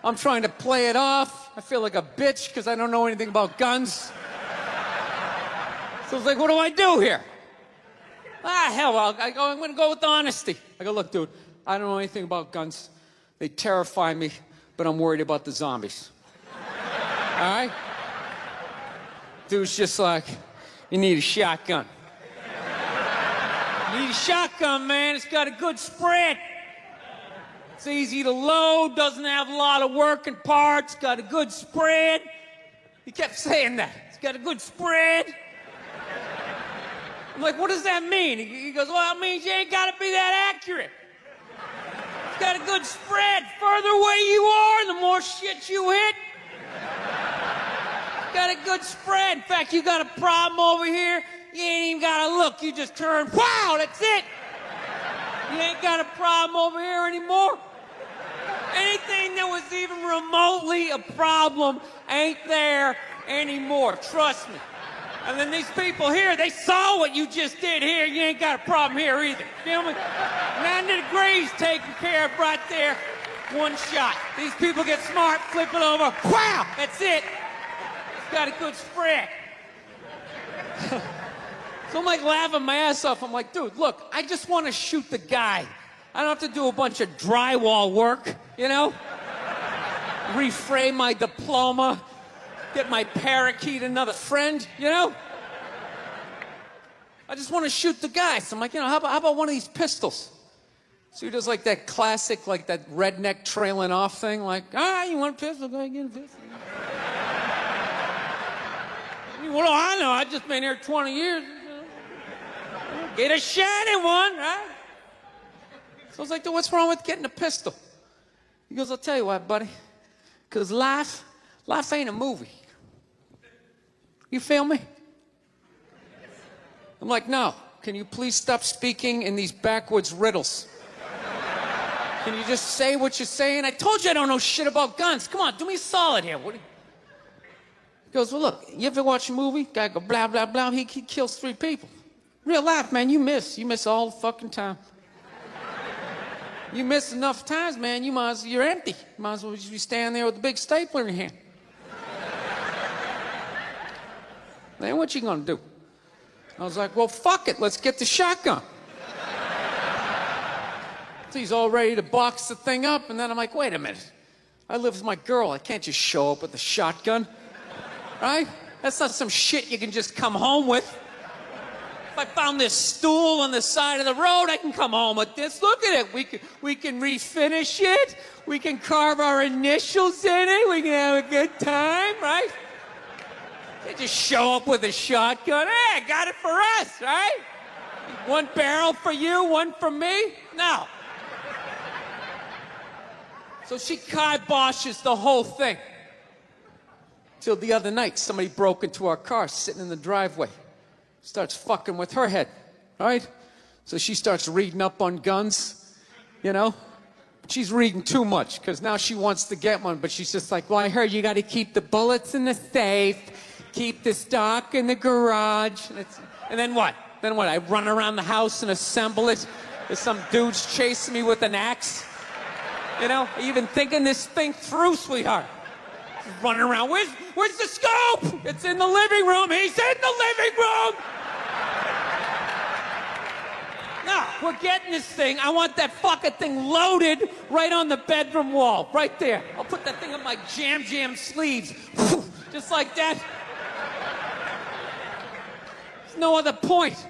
I'm trying to play it off. I feel like a bitch because I don't know anything about guns. So I was like, what do I do here? Hell, I'm going to go with honesty. I go, look, dude, I don't know anything about guns. They terrify me, but I'm worried about the zombies. All right? Dude's just like, you need a shotgun. You need a shotgun, man. It's got a good spread. It's easy to load, doesn't have a lot of working parts, got a good spread. He kept saying that. It's got a good spread. I'm like, what does that mean? He goes, well, it means you ain't got to be that accurate. It's got a good spread. Further away you are, the more shit you hit. Got a good spread. In fact, you got a problem over here, you ain't even got to look. You just turn, wow, that's it. You ain't got a problem over here anymore. Anything that was even remotely a problem ain't there anymore. Trust me. And then these people here, they saw what you just did here. You ain't got a problem here either. Feel me? 90 degrees taken care of right there. One shot. These people get smart, flip it over. Wow, that's it. It's got a good spread. So I'm like laughing my ass off. I'm like, dude, look, I just want to shoot the guy. I don't have to do a bunch of drywall work, you know? Reframe my diploma, get my parakeet another friend, you know? I just want to shoot the guy. So I'm like, you know, how about one of these pistols? So he does like that classic, like that redneck trailing off thing, like, you want a pistol? Go ahead, get a pistol. What do I know? I've just been here 20 years. Get a shiny one, right? So I was like, dude, what's wrong with getting a pistol? He goes, I'll tell you what, buddy. Because life ain't a movie. You feel me? I'm like, no. Can you please stop speaking in these backwoods riddles? Can you just say what you're saying? I told you I don't know shit about guns. Come on, do me a solid here. He goes, well, look, you ever watch a movie? Guy go, blah, blah, blah. He kills 3 people. Real life, man, you miss. You miss all the fucking time. You miss enough times, man, you're empty. You might as well just be standing there with a big stapler in your hand. Then what you gonna do? I was like, well, fuck it, let's get the shotgun. So he's all ready to box the thing up, and then I'm like, wait a minute. I live with my girl, I can't just show up with a shotgun, right? That's not some shit you can just come home with. If I found this stool on the side of the road, I can come home with this. Look at it. We can refinish it. We can carve our initials in it. We can have a good time, right? You just show up with a shotgun. Hey, I got it for us, right? One barrel for you, one for me? No. So she kiboshes the whole thing. Till the other night, somebody broke into our car sitting in the driveway. Starts fucking with her head, right? So she starts reading up on guns, you know? She's reading too much, because now she wants to get one, but she's just like, well, I heard you got to keep the bullets in the safe, keep the stock in the garage. And then what? Then what? I run around the house and assemble it? There's some dude's chasing me with an axe? You know? Are you even thinking this thing through, sweetheart? Running around. Where's the scope? It's in the living room. He's in the living room. No, we're getting this thing. I want that fucking thing loaded right on the bedroom wall. Right there. I'll put that thing on my jam sleeves. Just like that. There's no other point.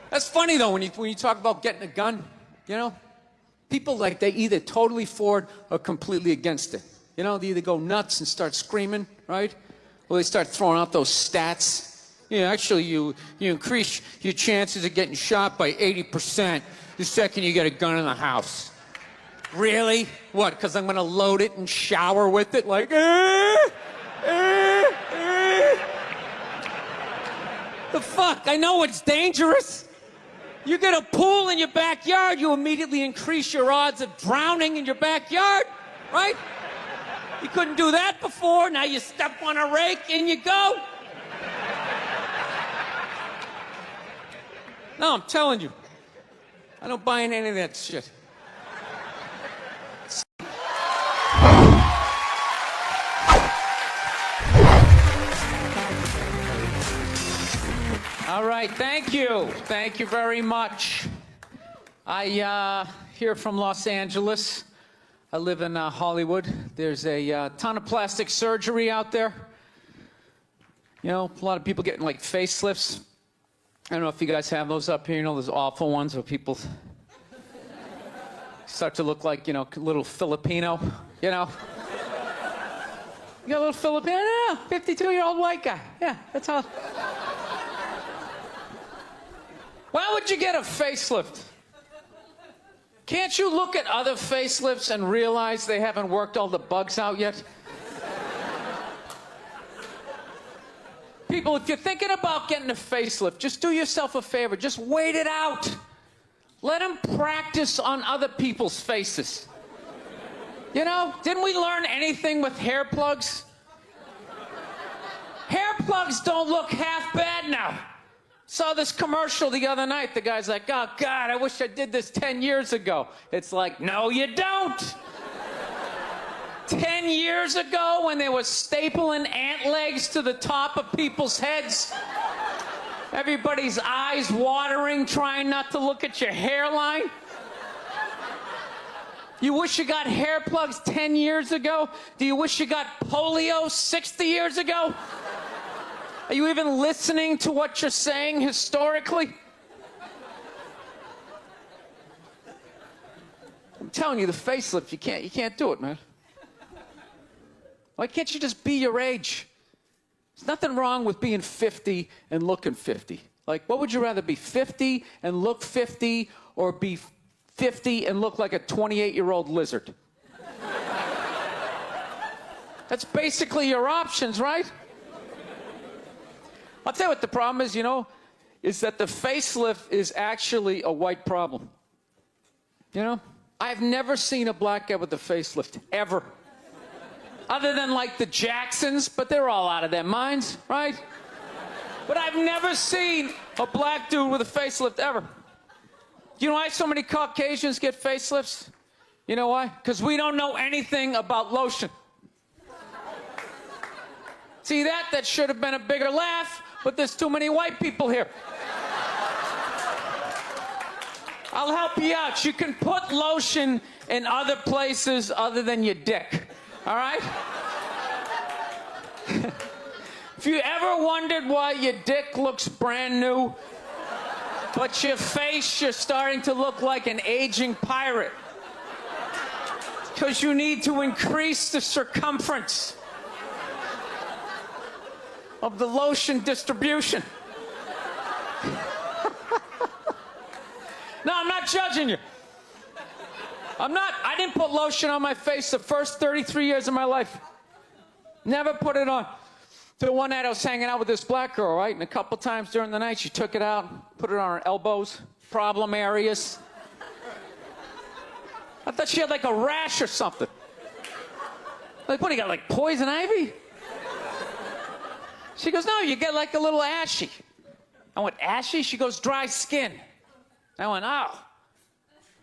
That's funny, though, when you talk about getting a gun, you know? People, like, they either totally for it or completely against it. You know, they either go nuts and start screaming, right? Or they start throwing out those stats. Yeah, actually, you increase your chances of getting shot by 80% the second you get a gun in the house. Really? What, because I'm going to load it and shower with it? Like, The fuck? I know it's dangerous. You get a pool in your backyard, you immediately increase your odds of drowning in your backyard, right? You couldn't do that before, now you step on a rake, in you go. No, I'm telling you, I don't buy in any of that shit. All right, thank you. Thank you very much. I here from Los Angeles. I live in Hollywood. There's a ton of plastic surgery out there. You know, a lot of people getting like facelifts. I don't know if you guys have those up here. You know, those awful ones where people Start to look like, you know, a little Filipino, you know? You got a little Filipino, 52-year-old white guy. Yeah, that's all. Why would you get a facelift? Can't you look at other facelifts and realize they haven't worked all the bugs out yet? People, if you're thinking about getting a facelift, just do yourself a favor. Just wait it out. Let them practice on other people's faces. You know, didn't we learn anything with hair plugs? Hair plugs don't look half bad now. Saw this commercial the other night. The guy's like, oh, God, I wish I did this 10 years ago. It's like, no, you don't. 10 years ago, when they were stapling ant legs to the top of people's heads, everybody's eyes watering, trying not to look at your hairline. You wish you got hair plugs 10 years ago? Do you wish you got polio 60 years ago? Are you even listening to what you're saying historically? I'm telling you, the facelift, you can't do it, man. Why can't you just be your age? There's nothing wrong with being 50 and looking 50. Like, what would you rather be, 50 and look 50, or be 50 and look like a 28-year-old lizard? That's basically your options, right? I'll tell you what the problem is, you know, is that the facelift is actually a white problem. You know? I've never seen a black guy with a facelift, ever. Other than, like, the Jacksons, but they're all out of their minds, right? But I've never seen a black dude with a facelift, ever. You know why so many Caucasians get facelifts? You know why? Because we don't know anything about lotion. See that? That should have been a bigger laugh, but there's too many white people here. I'll help you out. You can put lotion in other places other than your dick. All right? If you ever wondered why your dick looks brand new, but your face, you're starting to look like an aging pirate. Because you need to increase the circumference of the lotion distribution. No, I'm not judging you. I didn't put lotion on my face the first 33 years of my life. Never put it on. The one night I was hanging out with this black girl, right? And a couple times during the night, she took it out, put it on her elbows, problem areas. I thought she had like a rash or something. Like, what do you got, like poison ivy? She goes, no, you get like a little ashy. I went, ashy? She goes, dry skin. I went, oh.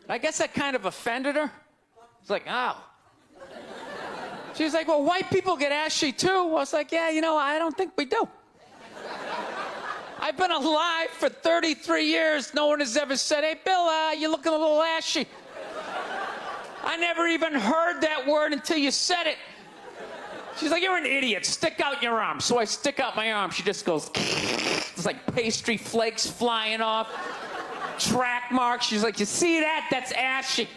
I guess that kind of offended her. It's like, oh. She's like, well, white people get ashy too. I was like, yeah, you know, I don't think we do. I've been alive for 33 years. No one has ever said, hey, Bill, you're looking a little ashy. I never even heard that word until you said it. She's like, you're an idiot. Stick out your arm. So I stick out my arm. She just goes, there's like pastry flakes flying off. Track marks. She's like, you see that? That's ashy.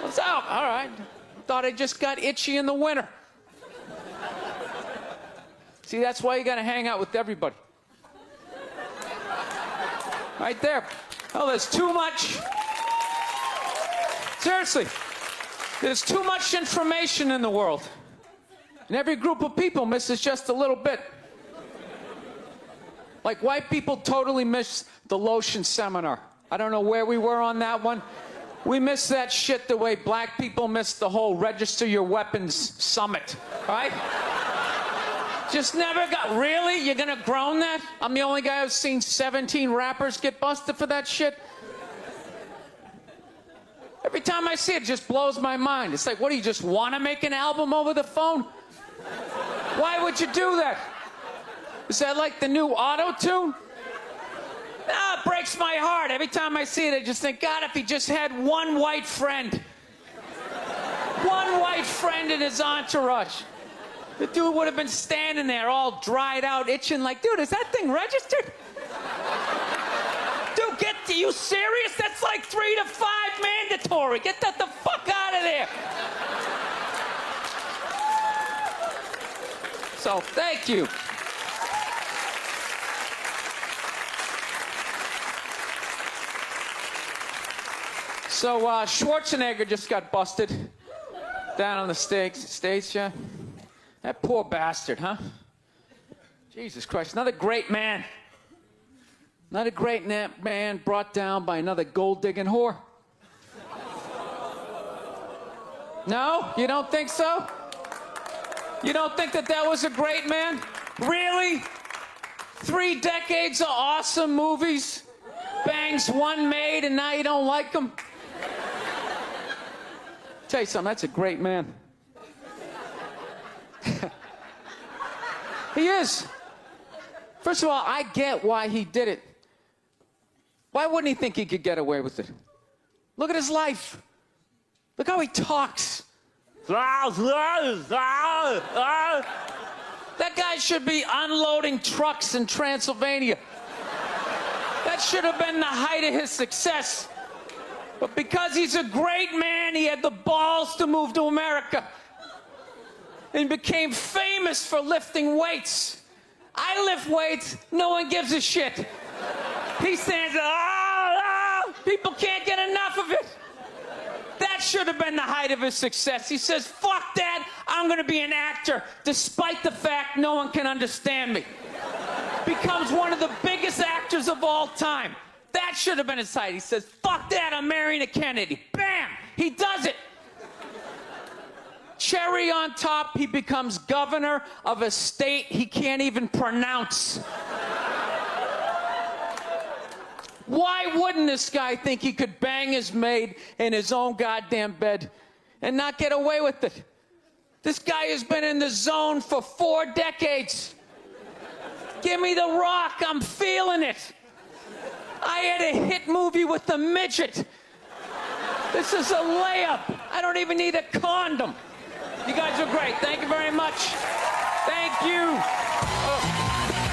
I was out. All right. Thought I just got itchy in the winter. See, that's why you got to hang out with everybody. Right there. Oh, there's too much. Seriously. There's too much information in the world. And every group of people misses just a little bit. Like, white people totally missed the lotion seminar. I don't know where we were on that one. We missed that shit the way black people missed the whole register your weapons summit, right? Just never got, really? You're gonna groan that? I'm the only guy who's seen 17 rappers get busted for that shit? Every time I see it, it just blows my mind. It's like, what, do you just want to make an album over the phone? Why would you do that? Is that like the new auto-tune? No, it breaks my heart. Every time I see it, I just think, God, if he just had one white friend. One white friend in his entourage. The dude would have been standing there all dried out, itching like, dude, is that thing registered? Dude, get Are you serious? That's like 3 to 5 mandatory. Get that the fuck out of there. So, thank you. So, Schwarzenegger just got busted down on the States, yeah? That poor bastard, huh? Jesus Christ, another great man. Another great man brought down by another gold-digging whore. No? You don't think so? You don't think that was a great man? Really? 3 decades of awesome movies? Bangs one made and now you don't like him? Tell you something, that's a great man. He is. First of all, I get why he did it. Why wouldn't he think he could get away with it? Look at his life. Look how he talks. That guy should be unloading trucks in Transylvania. That should have been the height of his success. But because he's a great man, he had the balls to move to America and became famous for lifting weights. I lift weights, no one gives a shit. He stands there, people can't get enough of it. That should have been the height of his success. He says, fuck that, I'm gonna be an actor, despite the fact no one can understand me. Becomes one of the biggest actors of all time. That should have been his height. He says, fuck that, I'm marrying a Kennedy. Bam! He does it. Cherry on top, he becomes governor of a state he can't even pronounce. Why wouldn't this guy think he could bang his maid in his own goddamn bed and not get away with it? This guy has been in the zone for 4 decades. Give me the rock, I'm feeling it. I had a hit movie with the midget. This is a layup. I don't even need a condom. You guys are great. Thank you very much. Thank you. Oh.